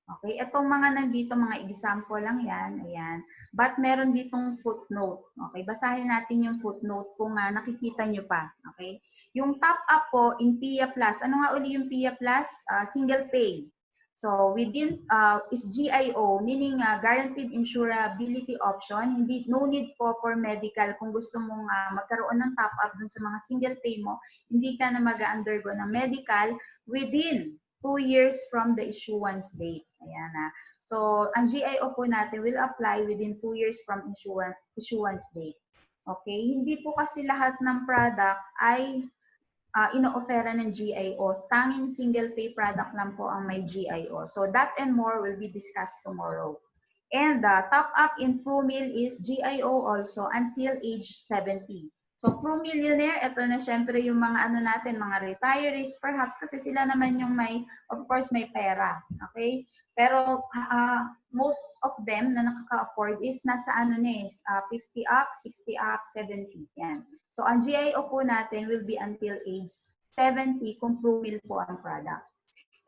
Okay, itong mga nandito, mga example lang yan, ayan. But meron ditong footnote, okay? Basahin natin yung footnote kung nakikita nyo pa, okay? Yung top up po in PIA Plus, ano nga uli yung PIA Plus? Single pay. So within is GIO, meaning guaranteed insurability option. No need po for medical. Kung gusto mong magkaroon ng top up dun sa mga single pay mo, hindi ka na mag-undergo ng medical within 2 years from the issuance date. Ayan na. So ang GIO po natin will apply within 2 years from issuance date. Okay? Hindi po kasi lahat ng product ay ino-offera ng GIO. Tanging single pay product lang po ang may GIO. So that and more will be discussed tomorrow. And the top up in ProMil is GIO also until age 70. So ProMillionaire, ito na syempre yung mga ano natin, mga retirees perhaps kasi sila naman yung may, of course, may pera. Okay? Pero most of them na nakaka-afford is nasa ano na 50 up, 60 up, 70. Yan. So ang GIO po natin will be until age 70 kung pro-meal po ang product.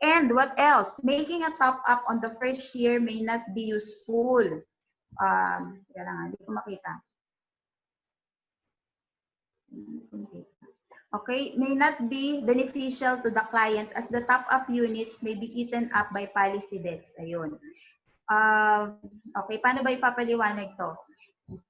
And what else? Making a top up on the first year may not be useful. Kaya lang, hindi ko makita. Okay, may not be beneficial to the client as the top-up units may be eaten up by policy debts. Ayun. Okay, paano ba ipapaliwanag to?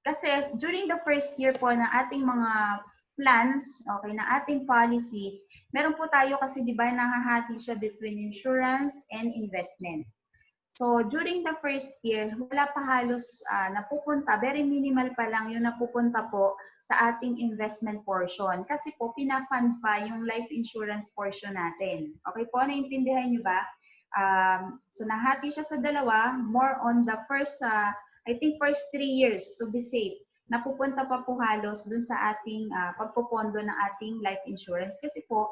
Kasi during the first year po ng ating mga plans, okay, na ating policy, meron po tayo kasi di ba nahahati siya between insurance and investment. So, during the first year, wala pa halos napupunta, very minimal pa lang yung napupunta po sa ating investment portion. Kasi po, pinafund pa yung life insurance portion natin. Okay po, naintindihan nyo ba? So, nahati siya sa dalawa, more on the first, I think first 3 years to be safe. Napupunta pa po halos dun sa ating pagpopondo ng ating life insurance. Kasi po,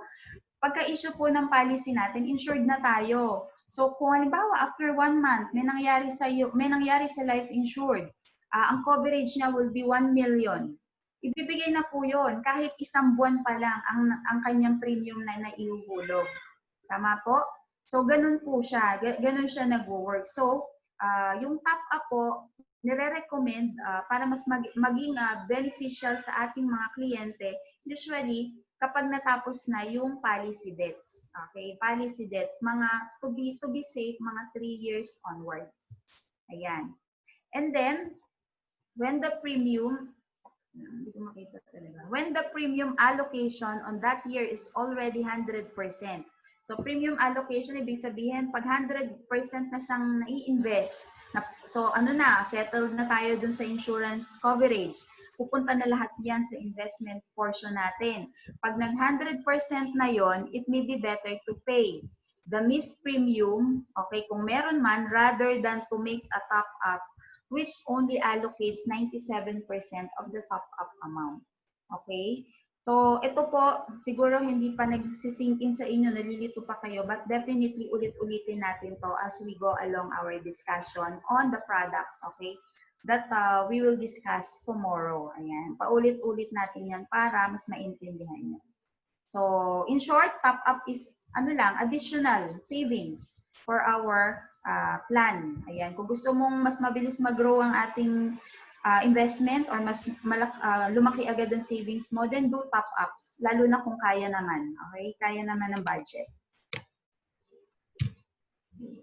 pagka-issue po ng policy natin, insured na tayo. So kung halimbawa after 1 month may nangyari sa life insured, ang coverage niya will be 1 million. Ibibigay na po 'yon kahit isang buwan pa lang ang kanyang premium na naihuhulog. Tama po? So ganun po siya, ganun siya nagwo-work. So yung top up po nire-recommend para mas maging beneficial sa ating mga kliyente, usually kapag natapos na yung policy debts. Okay, policy debts, mga to be safe, mga 3 years onwards. Ayan. And then, when the premium, hindi ko makita talaga. When the premium allocation on that year is already 100%. So, premium allocation, ibig sabihin, pag 100% na siyang nai-invest, so ano na, settled na tayo dun sa insurance coverage, pupunta na lahat yan sa investment portion natin. Pag nag 100% na yon, it may be better to pay the missed premium, okay, kung meron man, rather than to make a top up, which only allocates 97% of the top up amount. Okay? So, ito po, siguro hindi pa nagsisinkin sa inyo, nalilito pa kayo, but definitely ulit-ulitin natin to as we go along our discussion on the products, okay? That we will discuss tomorrow. Ayan, paulit-ulit natin yan para mas maintindihan nyo. So, in short, top up is additional savings for our plan. Ayan, kung gusto mong mas mabilis mag-grow ang ating investment or mas lumaki agad ang savings mo, then do top ups, lalo na kung kaya naman. Okay, kaya naman ng budget.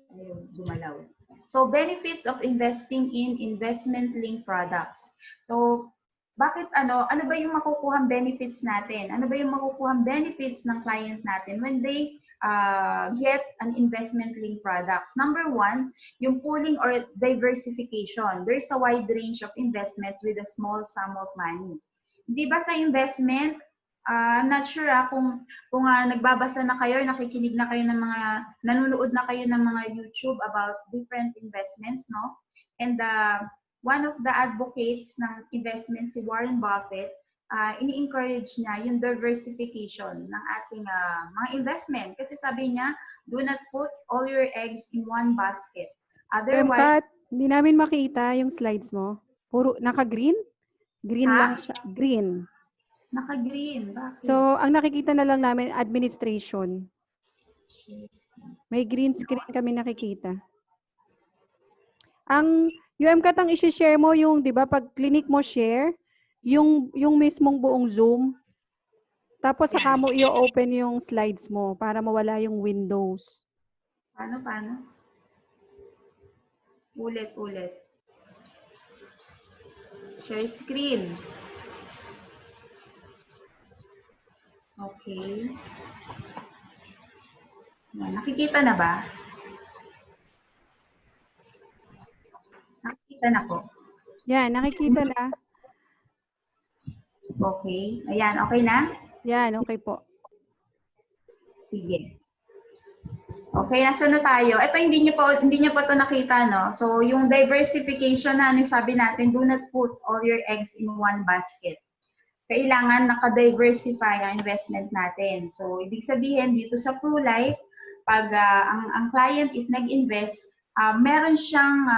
Ayun, gumalaw. So, benefits of investing in investment-linked products. So, bakit ano ba yung makukuhang benefits natin? Ano ba yung makukuhang benefits ng client natin when they get an investment-linked products? Number one, yung pooling or diversification. There's a wide range of investment with a small sum of money. Di ba sa investment, I'm not sure kung nagbabasa na kayo, nakikinig na kayo ng mga, nanonood na kayo ng mga YouTube about different investments, no? And one of the advocates ng investment, si Warren Buffett, ini-encourage niya yung diversification ng ating mga investment. Kasi sabi niya, do not put all your eggs in one basket. Otherwise, hindi namin makita yung slides mo. Puro naka-green? Green lang siya. Green. Naka-green. Bakit? So, ang nakikita na lang namin, administration. May green screen kami nakikita. Ang UMCAT ang isi-share mo yung, di ba, pag clinic mo share, yung mismong buong Zoom, tapos saka mo i-open yung slides mo para mawala yung windows. Paano? Ulit. Share screen. Okay. Nakikita na ba? Nakikita na po. Yan, nakikita na. Okay. Ayan, okay na? Yan, okay po. Sige. Okay, nasa na tayo? Ito hindi niyo pa to nakita, no? So, yung diversification na sabi natin, do not put all your eggs in one basket. Kailangan naka-diversify ang investment natin. So, ibig sabihin, dito sa ProLife, pag ang client is nag-invest, meron siyang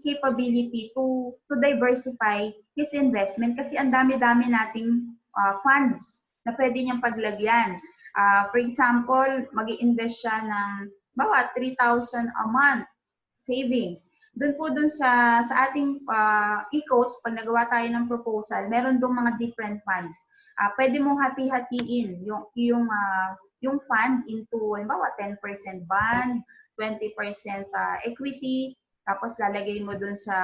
capability to diversify his investment kasi ang dami-dami nating funds na pwede niyang paglagyan. For example, mag-i-invest siya ng bawa 3,000 a month savings. Doon sa ating e-coach, pag nagawa tayo ng proposal, meron doon mga different funds. Pwede mong hati-hatiin yung fund into, halimbawa, 10% bond, 20% equity, tapos lalagay mo dun sa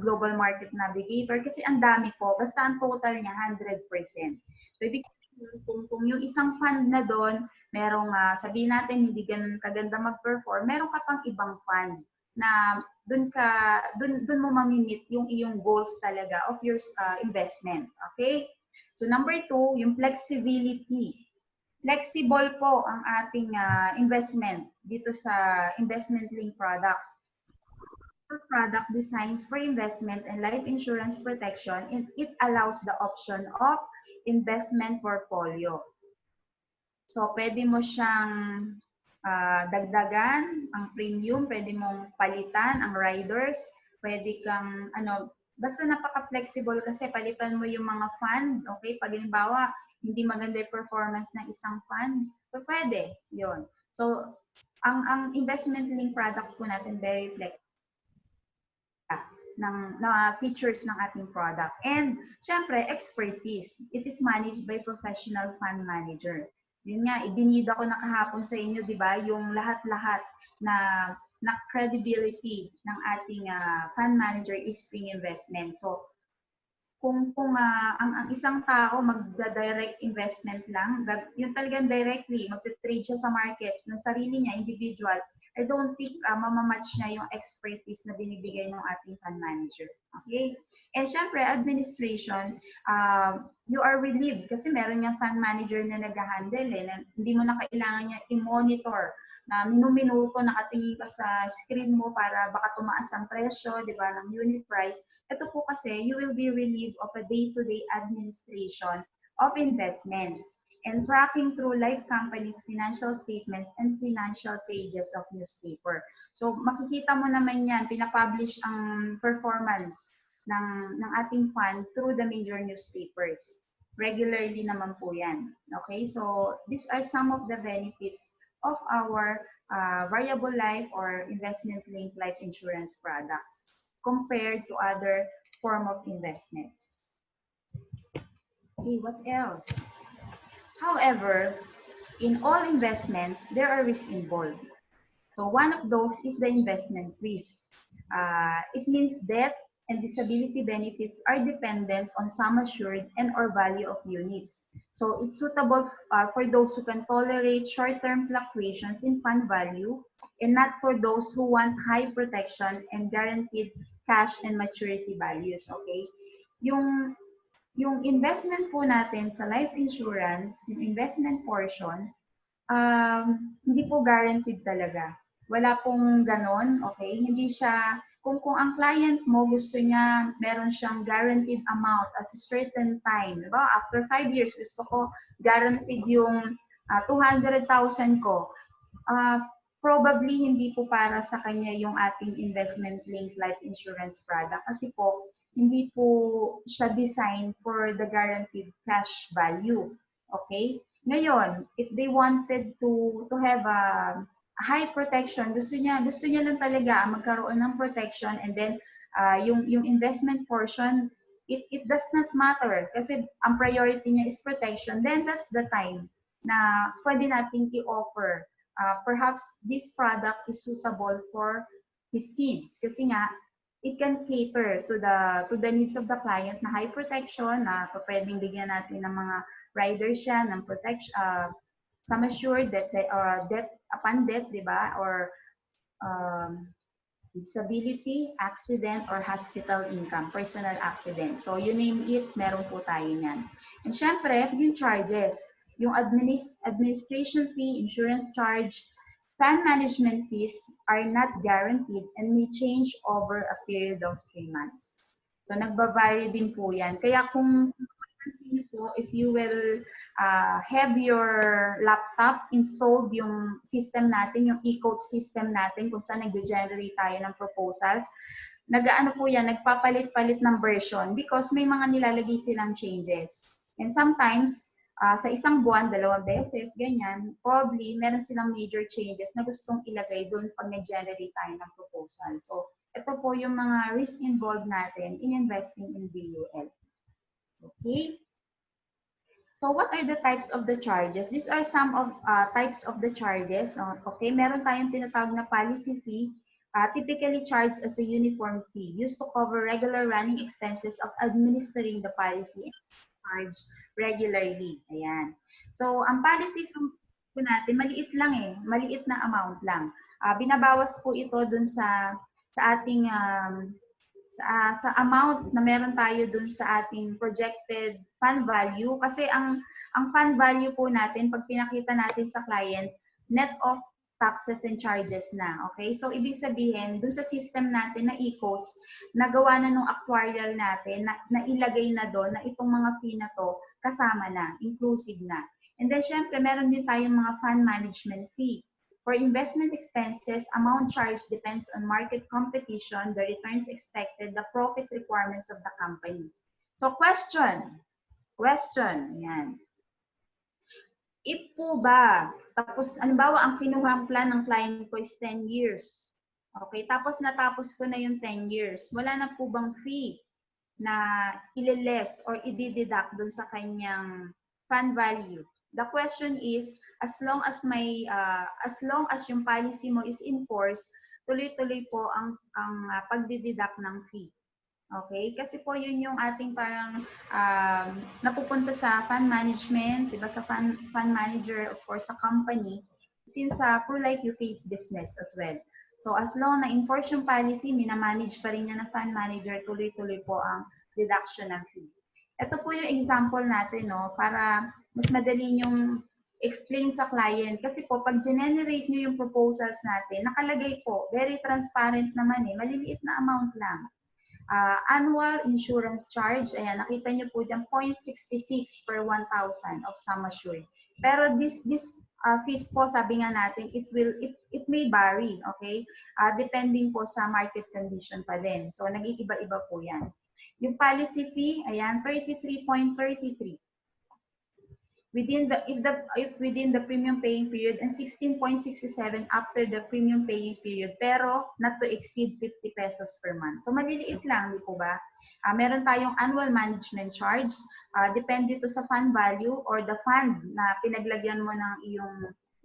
Global Market Navigator kasi ang dami po. Basta ang total niya, 100%. So, ibig sabihin, kung yung isang fund na doon, merong, sabihin natin, hindi ganun kaganda mag-perform, meron ka pang ibang fund na doon mo mamimit yung iyong goals talaga of your investment. Okay? So, number 2, yung flexibility. Flexible po ang ating investment dito sa investment-linked products. Product designs for investment and life insurance protection, and it allows the option of investment portfolio. So, pwede mo siyang dagdagan ang premium, pwede mong palitan ang riders, pwede kang, basta napaka-flexible kasi palitan mo yung mga fund, okay? Pag halimbawa, hindi maganda yung performance ng isang fund, so pwede, yun. So, ang investment-linked products po natin, very flexible na features ng ating product. And, syempre, expertise. It is managed by professional fund manager. Yun nga, ibinida ko na kahapon sa inyo, di ba, yung lahat-lahat na credibility ng ating fund manager is Spring Investment. So, kung ang isang tao magda-direct investment lang, yun talagang directly, magte-trade siya sa market ng sarili niya, individual, I don't think mamamatch niya yung expertise na binibigay ng ating fund manager. Okay? And syempre, administration, you are relieved kasi meron yung fund manager na nag-handle na hindi mo na kailangan niya i-monitor na minuminuto nakatingin ka sa screen mo para baka tumaas ang presyo, di ba, ng unit price. Ito po kasi, you will be relieved of a day-to-day administration of investments and tracking through life companies' financial statements and financial pages of newspaper. So, makikita mo naman yan, pinapublish ang performance ng ating fund through the major newspapers. Regularly naman po yan. Okay? So, these are some of the benefits of our variable life or investment-linked life insurance products compared to other form of investments. Okay, what else? However, in all investments, there are risks involved. So one of those is the investment risk. It means death and disability benefits are dependent on sum assured and or value of units. So it's suitable for those who can tolerate short-term fluctuations in fund value and not for those who want high protection and guaranteed cash and maturity values. Okay? Yung investment po natin sa life insurance, yung investment portion, hindi po guaranteed talaga. Wala pong ganon, okay? Hindi siya, kung ang client mo gusto niya, meron siyang guaranteed amount at a certain time. Diba? After 5 years, gusto ko guaranteed yung 200,000 ko. Probably hindi po para sa kanya yung ating investment-linked life insurance product kasi po, hindi po siya designed for the guaranteed cash value. Okay? Ngayon, if they wanted to have a high protection, gusto niya lang talaga magkaroon ng protection and then yung investment portion, it does not matter kasi ang priority niya is protection, then that's the time na pwede nating i-offer. Perhaps this product is suitable for his needs kasi nga it can cater to the needs of the client na high protection, na pwedeng bigyan natin ng mga riders siya ng protection, sum assured that death upon death, di ba? Or disability, accident, or hospital income, personal accident. So you name it, meron po tayo niyan. And syempre, yung charges, yung administration fee, insurance charge, fund management fees are not guaranteed and may change over a period of 3 months. So, nagbavari din po yan. Kaya kung mapapansin niyo po, if you will have your laptop installed yung system natin, yung e-coach system natin, kung saan nag-generate tayo ng proposals, nag-ano po yan, nagpapalit-palit ng version because may mga nilalagay silang changes. And sometimes, sa isang buwan, 2 beses, ganyan, probably meron silang major changes na gustong ilagay doon pag nag-generate tayo ng proposal. So, ito po yung mga risk involved natin in investing in VUL. Okay? So, what are the types of the charges? These are some of types of the charges. Okay, meron tayong tinatawag na policy fee, typically charged as a uniform fee used to cover regular running expenses of administering the policy and charged regularly. Ayan. So, ang policy fee po natin, maliit lang eh. Maliit na amount lang. Binabawas po ito dun sa ating sa amount na meron tayo dun sa ating projected fund value kasi ang fund value po natin pag pinakita natin sa client net of taxes and charges na, okay? So ibig sabihin dun sa system natin na e-coach nagawa na nung actuarial natin na ilagay na doon na itong mga fee na to kasama na, inclusive na. And then syempre meron din tayong mga fund management fee. For investment expenses, amount charged depends on market competition, the returns expected, the profit requirements of the company. So question, yan. If po ba, tapos halimbawa ang kinuhang plan ng client ko is 10 years. Okay, tapos natapos ko na yung 10 years. Wala na po bang fee na ile-less or i-deduct dun sa kanyang fund value? The question is, as long as yung policy mo is in force, tuloy-tuloy po ang pagdideduct ng fee. Okay? Kasi po yun yung ating parang napupunta sa fund management, diba? Sa fund manager, of course, sa company. Since pro life you face business as well. So as long na enforce yung policy, minamanage pa rin niya ng fund manager, tuloy-tuloy po ang deduction ng fee. Ito po yung example natin, no, para mas madali yung explain sa client. Kasi po, pag generate nyo yung proposals natin, nakalagay po, very transparent naman eh, maliliit na amount lang. Annual insurance charge, ayan, nakita nyo po dyan, 0.66 per 1,000 of sum assured. Pero this fees po, sabi nga natin, it may vary, okay? Depending po sa market condition pa din. So, nag-iiba-iba po yan. Yung policy fee, ayan, 33.33. If within the premium paying period and 16.67 after the premium paying period, pero not to exceed 50 pesos per month. So maliliit lang, di po ba? Meron tayong annual management charge, depende to sa fund value or the fund na pinaglagyan mo ng iyong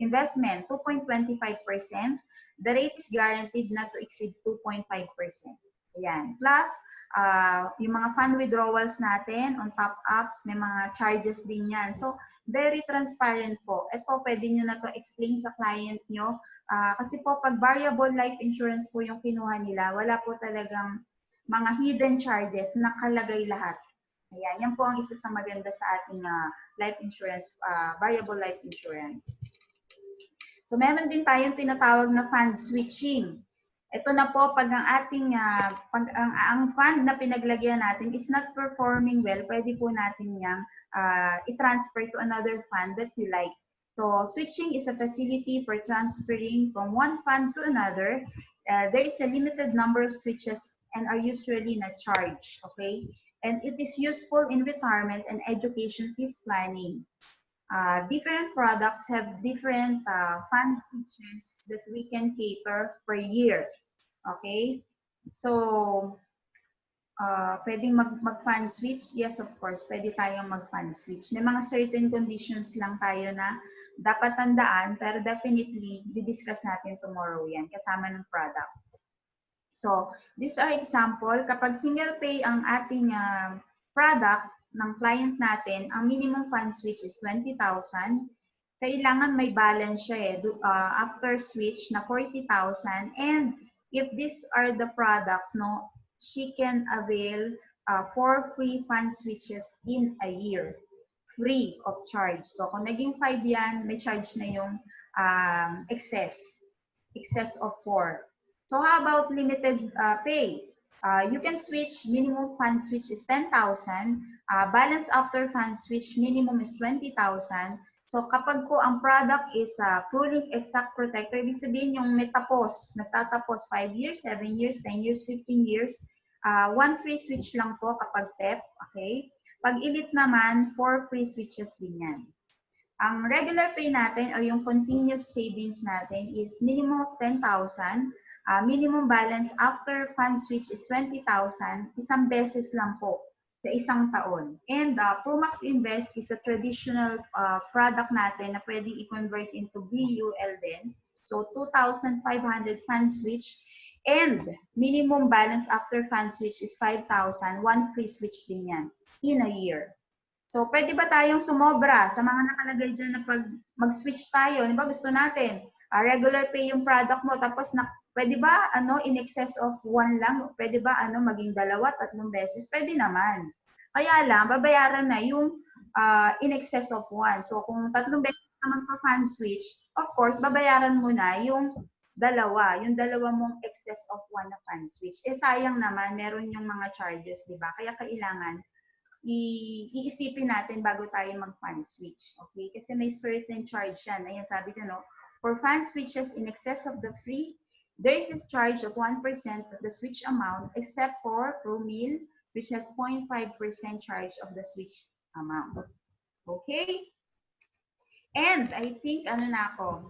investment, 2.25%. The rate is guaranteed not to exceed 2.5%. Ayan. Plus, yung mga fund withdrawals natin on top-ups, may mga charges din yan. So, very transparent po. Ito, pwede nyo na to explain sa client nyo. Kasi po, pag variable life insurance po yung kinuha nila, wala po talagang mga hidden charges, nakalagay lahat. Ayan, yan po ang isa sa maganda sa ating life insurance, variable life insurance. So, meron din tayong tinatawag na fund switching. Ito na po, pag ang ating, ang fund na pinaglagyan natin is not performing well, pwede po natin yang i-transfer to another fund that you like. So, switching is a facility for transferring from one fund to another. There is a limited number of switches and are usually not charged, okay? And it is useful in retirement and education fees planning. Different products have different fund switches that we can cater per year. Okay? So, pwedeng mag-fund switch? Yes, of course. Pwede tayong mag-fund switch. May mga certain conditions lang tayo na dapat tandaan, pero definitely, di-discuss natin tomorrow yan, kasama ng product. So, these are example. Kapag single pay ang ating product ng client natin, ang minimum fund switch is 20,000. Kailangan may balance siya eh. After switch na 40,000. And if these are the products, no, she can avail 4 free fund switches in a year. Free of charge. So, kung naging 5 yan, may charge na yung excess of 4. So, how about limited pay? You can switch, minimum fund switch is 10,000. Balance after fund switch, minimum is 20,000. So kapag po ang product is pruning exact protector, ibig sabihin yung may tapos, nagtatapos 5 years, 7 years, 10 years, 15 years, one free switch lang po kapag PEP, okay? Pag elite naman, 4 free switches din yan. Ang regular pay natin o yung continuous savings natin is minimum of 10,000. Minimum balance after fund switch is 20,000. Isang beses lang po sa isang taon. And Promax Invest is a traditional product natin na pwedeng i-convert into BUL din. So 2,500 fund switch. And minimum balance after fund switch is 5,000. One free switch din yan in a year. So, pwede ba tayong sumobra sa mga nakalagay dyan na pag mag-switch tayo? Di ba gusto natin, regular pay yung product mo, tapos pwede ba in excess of 1 lang? Pwede ba maging 2, 3 beses? Pwede naman. Kaya lang, babayaran na yung in excess of 1. So, kung 3 beses na magpa-fan switch, of course, babayaran mo na yung dalawa mong excess of 1 na fan switch. Eh, sayang naman, meron yung mga charges, di ba? Kaya kailangan, iisipin natin bago tayo mag-fan switch. Okay? Kasi may certain charge yan. Ayan, sabi niya, no? For fan switches in excess of the free, there is a charge of 1% of the switch amount except for ProMill, which has 0.5% charge of the switch amount. Okay? And I think, na ako,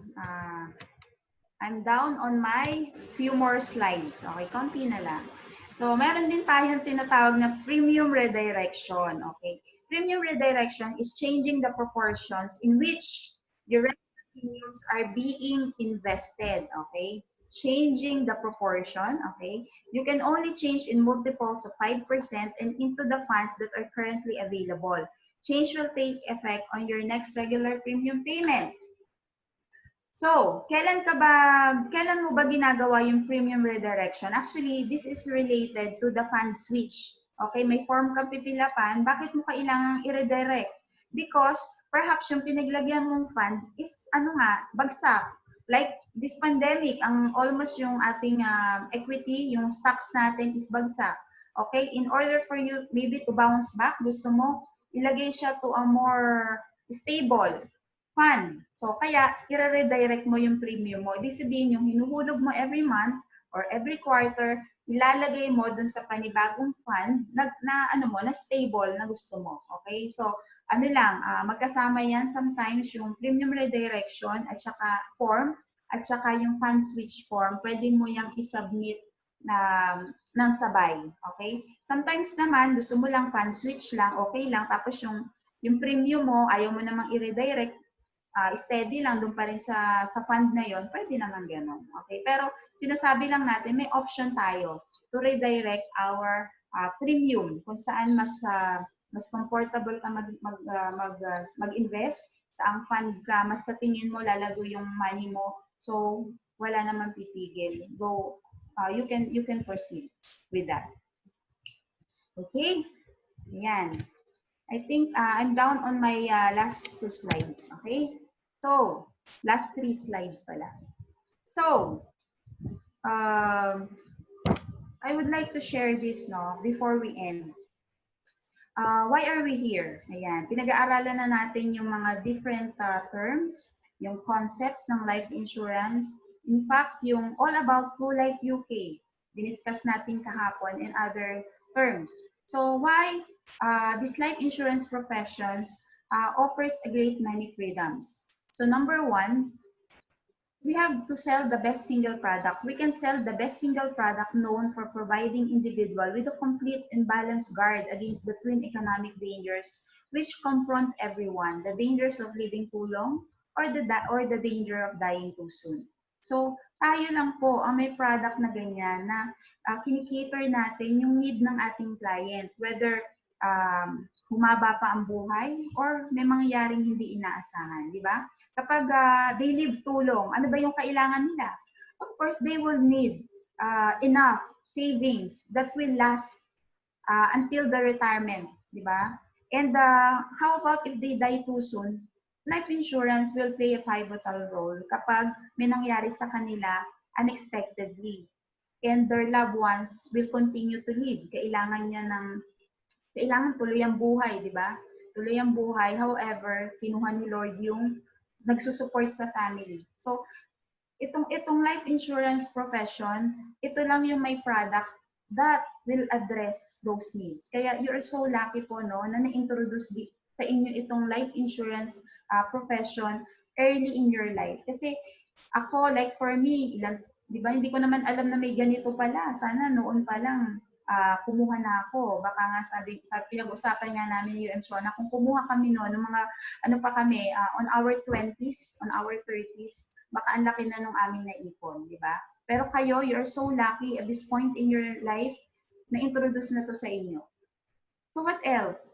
I'm down on my few more slides. Okay, konti na lang. So, meron din tayong tinatawag na premium redirection. Okay? Premium redirection is changing the proportions in which your regular premiums are being invested. Okay? Changing the proportion. Okay? You can only change in multiples of 5% and into the funds that are currently available. Change will take effect on your next regular premium payment. So, kailan mo ba ginagawa yung premium redirection? Actually, this is related to the fund switch. Okay, may form kang pipilapan, bakit mo kailangang i-redirect? Because perhaps yung pinaglagyan mong fund is bagsak. Like this pandemic, almost yung ating equity, yung stocks natin is bagsak. Okay, in order for you maybe to bounce back, gusto mo ilagay siya to a more stable fund. So, kaya, i-redirect mo yung premium mo. Ibig sabihin, yung hinuhulog mo every month or every quarter, ilalagay mo dun sa panibagong fund na stable na gusto mo. Okay? So, magkasama yan sometimes yung premium redirection at saka form at saka yung fund switch form. Pwede mo yung i-submit ng sabay. Okay? Sometimes naman, gusto mo lang fund switch lang, okay lang. Tapos yung premium mo, ayaw mo namang i-redirect, steady lang doon pa rin sa fund na yon, pwede naman gano'n. Okay? Pero sinasabi lang natin, may option tayo to redirect our premium kung saan mas comfortable ka mag-invest, saang fund ka, mas sa tingin mo lalago yung money mo. So, wala naman pipigil. Go, you can proceed with that. Okay? Yan. I think I'm down on my last 2 slides. Okay? So, last 3 slides pala. So, I would like to share this before we end. Why are we here? Ayan, pinag-aaralan na natin yung mga different terms, yung concepts ng life insurance. In fact, yung all about True Life UK, diniscuss natin kahapon and other terms. So why this life insurance professions offers a great many freedoms. So number 1, we have to sell the best single product. We can sell the best single product known for providing individual with a complete and balanced guard against the twin economic dangers which confront everyone, the dangers of living too long or the danger of dying too soon. So, tayo lang po ang may product na ganyan na kinikater natin yung need ng ating client, whether humaba pa ang buhay or may mangyaring hindi inaasahan, di ba? Kapag they live too long, ano ba yung kailangan nila? Of course, they will need enough savings that will last until the retirement, di ba? And how about if they die too soon? Life insurance will play a pivotal role kapag may nangyari sa kanila unexpectedly. and their loved ones will continue to live. Kailangan tuloy ang buhay, di ba? Tuloy ang buhay. However, kinuha ni Lord yung nagsusupport sa family. So, itong life insurance profession, ito lang yung may product that will address those needs. Kaya you are so lucky po no na na-introduce sa inyo itong life insurance profession early in your life. Kasi ako, like for me, di ba, hindi ko naman alam na may ganito pala. Sana noon pa lang kumuha na ako. Baka nga pinag-usapan nga namin yung UM na kung kumuha kami noon, ng mga, ano pa kami, on our 20s, on our 30s, baka ang laki na nung aming naipon, di ba? Pero kayo, you're so lucky at this point in your life na introduce na to sa inyo. So what else?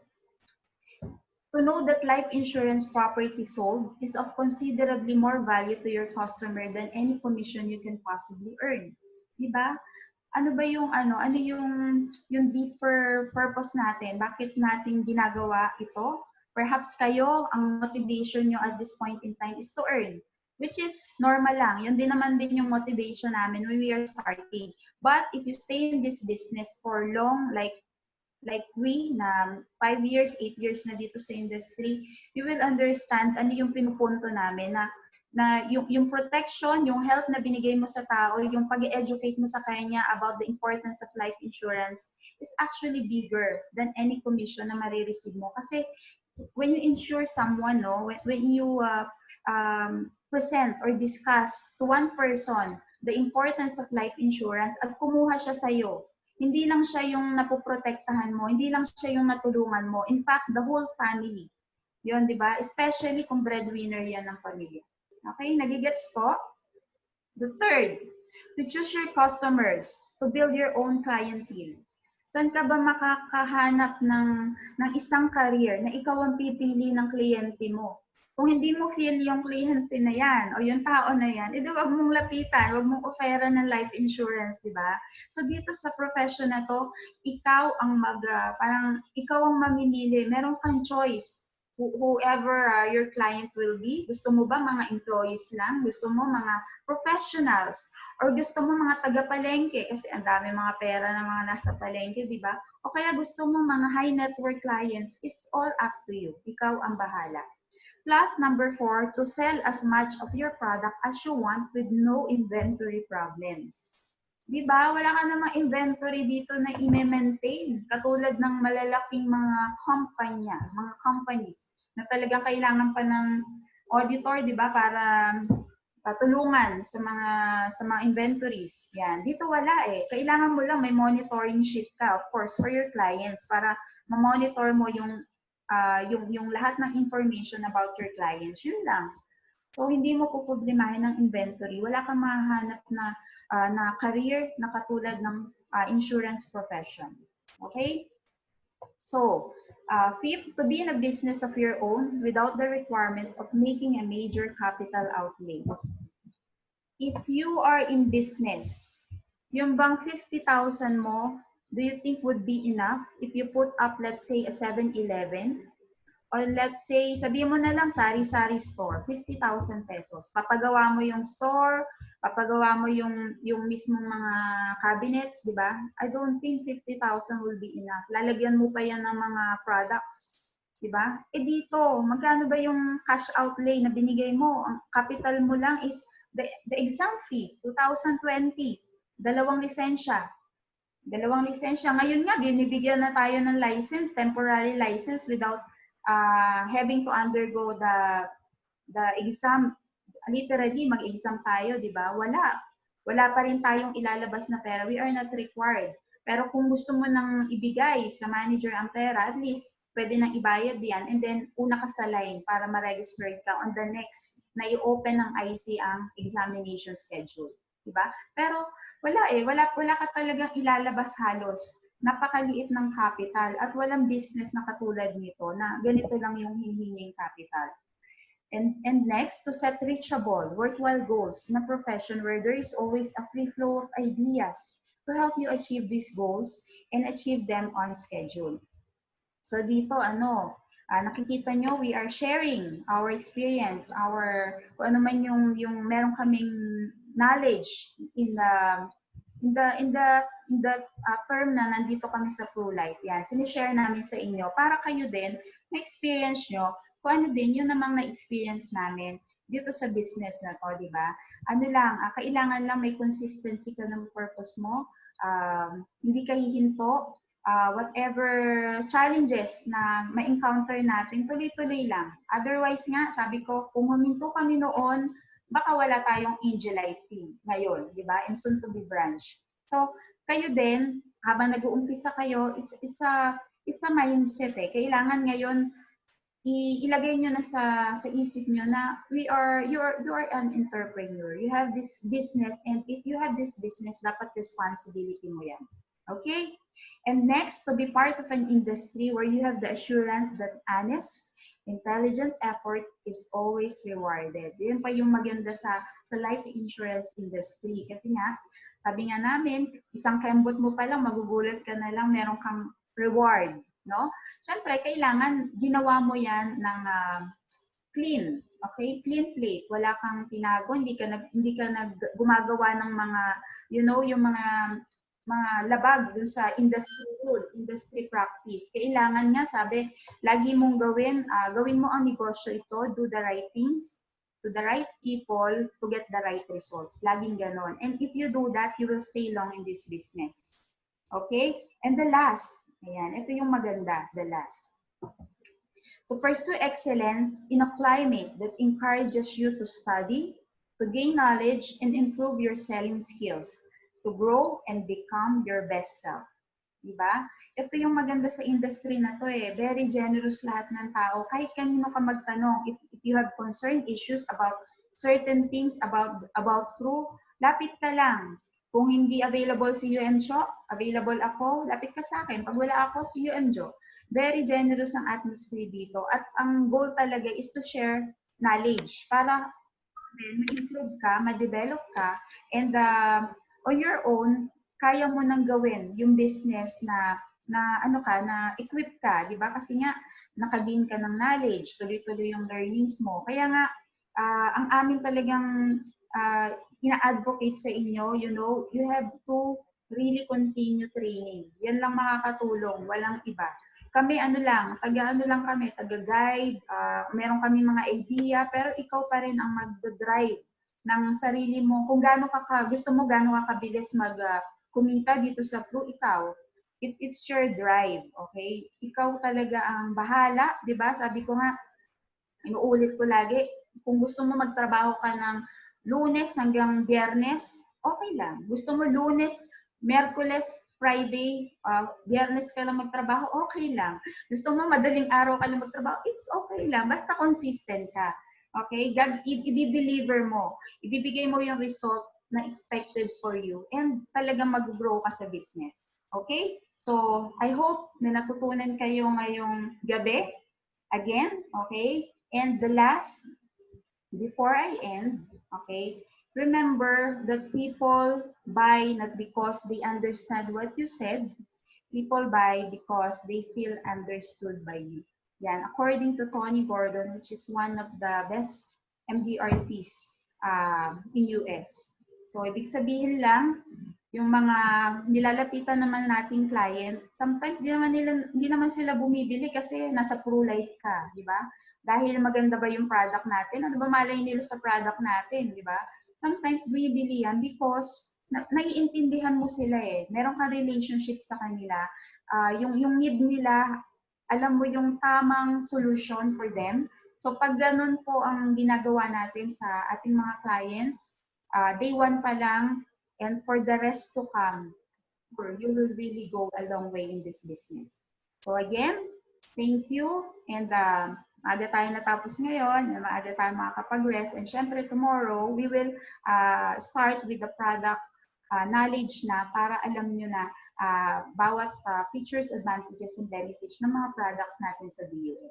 To know that life insurance property sold is of considerably more value to your customer than any commission you can possibly earn. Di ba? Ano ba yung ano yung deeper purpose natin? Bakit natin ginagawa ito? Perhaps kayo, ang motivation nyo at this point in time is to earn, which is normal lang. Yun din naman din yung motivation namin when we are starting. But if you stay in this business for long, like we na 5 years, 8 years na dito sa industry, you will understand ano yung pinupunto namin na yung protection, yung help na binigay mo sa tao, yung pag-educate mo sa kanya about the importance of life insurance is actually bigger than any commission na marireceive mo. Kasi when you insure someone, no, when you present or discuss to one person the importance of life insurance at kumuha siya sa'yo, hindi lang siya yung napoprotektahan mo, hindi lang siya yung natulungan mo. In fact, the whole family. Yun, di ba? Especially kung breadwinner yan ng pamilya. Okay, nagigets po? The third, to choose your customers, to build your own clientele. Saan ka ba makakahanap ng isang career na ikaw ang pipili ng kliyente mo? Kung hindi mo feel yung kliyente na yan o yung tao na yan, edi wag mong lapitan, wag mong ofera ng life insurance, di ba? So dito sa profession na to, ikaw ang parang ikaw ang mamimili. Meron kang choice. Whoever your client will be. Gusto mo ba mga employees lang? Gusto mo mga professionals? Or gusto mo mga taga-palengke? Kasi ang dami mga pera na mga nasa palengke, di ba? O kaya gusto mo mga high net worth clients? It's all up to you. Ikaw ang bahala. Plus, number 4, to sell as much of your product as you want with no inventory problems. Di ba? Wala ka namang inventory dito na i-maintain. Katulad ng malalaking mga mga companies na talagang kailangan pa ng auditor, di ba? Para tulungan sa mga inventories. Yan. Dito wala eh. Kailangan mo lang may monitoring sheet ka, of course, for your clients para ma-monitor mo yung lahat ng information about your clients. Yun lang. So, hindi mo puproblemahin ng inventory. Wala kang mahanap na career na katulad ng insurance profession. Okay? So, fifth, to be in a business of your own without the requirement of making a major capital outlay. If you are in business, yung bang 50,000 mo, do you think would be enough if you put up, let's say, a 7-Eleven? Or let's say, sabihin mo na lang, sari-sari store, 50,000 pesos. Papagawa mo yung store, papagawa mo yung mismong mga cabinets, di ba? I don't think 50,000 will be enough. Lalagyan mo pa yan ng mga products, di ba? Eh dito, magkano ba yung cash outlay na binigay mo? Ang capital mo lang is the exam fee, 2020, dalawang lisensya. Ngayon nga, binibigyan na tayo ng license, temporary license without having to undergo the exam. Literally, mag-exam tayo, di ba? Wala pa rin tayong ilalabas na pera. We are not required. Pero kung gusto mo nang ibigay sa manager ang pera, at least pwede nang ibayad yan and then una ka sa line para ma-register ka on the next na i-open ng IC ang examination schedule. Di ba? Pero wala ka talagang ilalabas halos. Napakaliit ng capital at walang business na katulad nito na ganito lang yung hihinging capital. And next, to set reachable, worthwhile goals in a profession where there is always a free flow of ideas to help you achieve these goals and achieve them on schedule. So dito, nakikita nyo, we are sharing our experience, kung ano man yung meron kaming knowledge in term na nandito kami sa ProLife, yan, sinishare namin sa inyo para kayo din ma-experience nyo kung ano din yun namang na-experience namin dito sa business na to, di ba? Ano lang, kailangan lang may consistency ka ng purpose mo, hindi ka hihinto, whatever challenges na ma-encounter natin, tuloy-tuloy lang. Otherwise nga, sabi ko, kung huminto kami noon, baka wala tayong Angelite team ngayon, di ba? And soon to be branch. So, kayo din, habang nag-uumpisa kayo, it's a mindset eh. Kailangan ngayon ilagay nyo na sa isip nyo na you are an entrepreneur. You have this business, and if you have this business, dapat responsibility mo yan. Okay? And next, to be part of an industry where you have the assurance that honest, intelligent effort is always rewarded. Yan pa yung maganda sa life insurance industry. Kasi nga, sabi nga namin, isang kembot mo pa lang, magugulat ka na lang, meron kang reward. No? Siyempre, kailangan ginawa mo yan ng clean. Okay? Clean plate. Wala kang tinago, hindi ka gumagawa ng mga, yung mga labag dun sa industry rule, industry practice. Kailangan nga, sabi, lagi mong gawin mo ang negosyo ito, do the right things, to the right people, to get the right results. Laging ganon. And if you do that, you will stay long in this business. Okay? And the last, ayan, ito yung maganda, the last. To pursue excellence in a climate that encourages you to study, to gain knowledge, and improve your selling skills, to grow and become your best self. Diba? Ito yung maganda sa industry na to eh. Very generous lahat ng tao. Kahit kanino ka magtanong, if you have concern issues about certain things about crew, lapit ka lang. Kung hindi available si UM Cho, available ako, lapit ka sa akin. Pag wala ako, si UM Jo. Very generous ang atmosphere dito. At ang goal talaga is to share knowledge para ma-improve ka, ma-develop ka, and on your own, kaya mo nang gawin yung business na equip ka, di ba? Kasi nga, nakagain ka ng knowledge, tuloy-tuloy yung learnings mo. Kaya nga, ang amin talagang ina-advocate sa inyo, you have to really continue training. Yan lang makakatulong, walang iba. Kami taga-guide, meron kami mga idea, pero ikaw pa rin ang mag-drive ng sarili mo. Kung gaano gusto mo, gaano ka kabilis kumita dito sa Blue, ikaw. It's your drive, okay? Ikaw talaga ang bahala, di ba? Sabi ko nga, inuulit ko lagi, kung gusto mo magtrabaho ka ng Lunes hanggang Biyernes, okay lang. Gusto mo Lunes, Miyerkules, Friday, Biyernes ka lang magtrabaho, okay lang. Gusto mo madaling araw ka lang magtrabaho, it's okay lang. Basta consistent ka. Okay? God, i-deliver mo. Ibibigay mo yung result na expected for you, and talagang mag-grow ka sa business. Okay? So, I hope na natutunan kayo ngayong gabi. Again, okay? And the last, before I end, okay, remember that people buy not because they understand what you said. People buy because they feel understood by you. Yan, according to Tony Gordon, which is one of the best MDRTs in US. So, ibig sabihin lang, yung mga nilalapitan naman nating client, sometimes di naman sila bumibili kasi nasa ProLife ka, di ba? Dahil maganda ba yung product natin? Ano ba malay nila sa product natin, di ba? Sometimes bumibili yan because naiintindihan mo sila eh. Meron kang relationship sa kanila. Yung need nila, alam mo yung tamang solution for them. So pag ganun po ang ginagawa natin sa ating mga clients, day one pa lang, and for the rest to come, you will really go a long way in this business. So again, thank you, and maaga tayo natapos ngayon, maaga tayo makakapag-rest, and syempre tomorrow, we will start with the product knowledge na para alam nyo na bawat features, advantages, and benefits ng mga products natin sa BUA.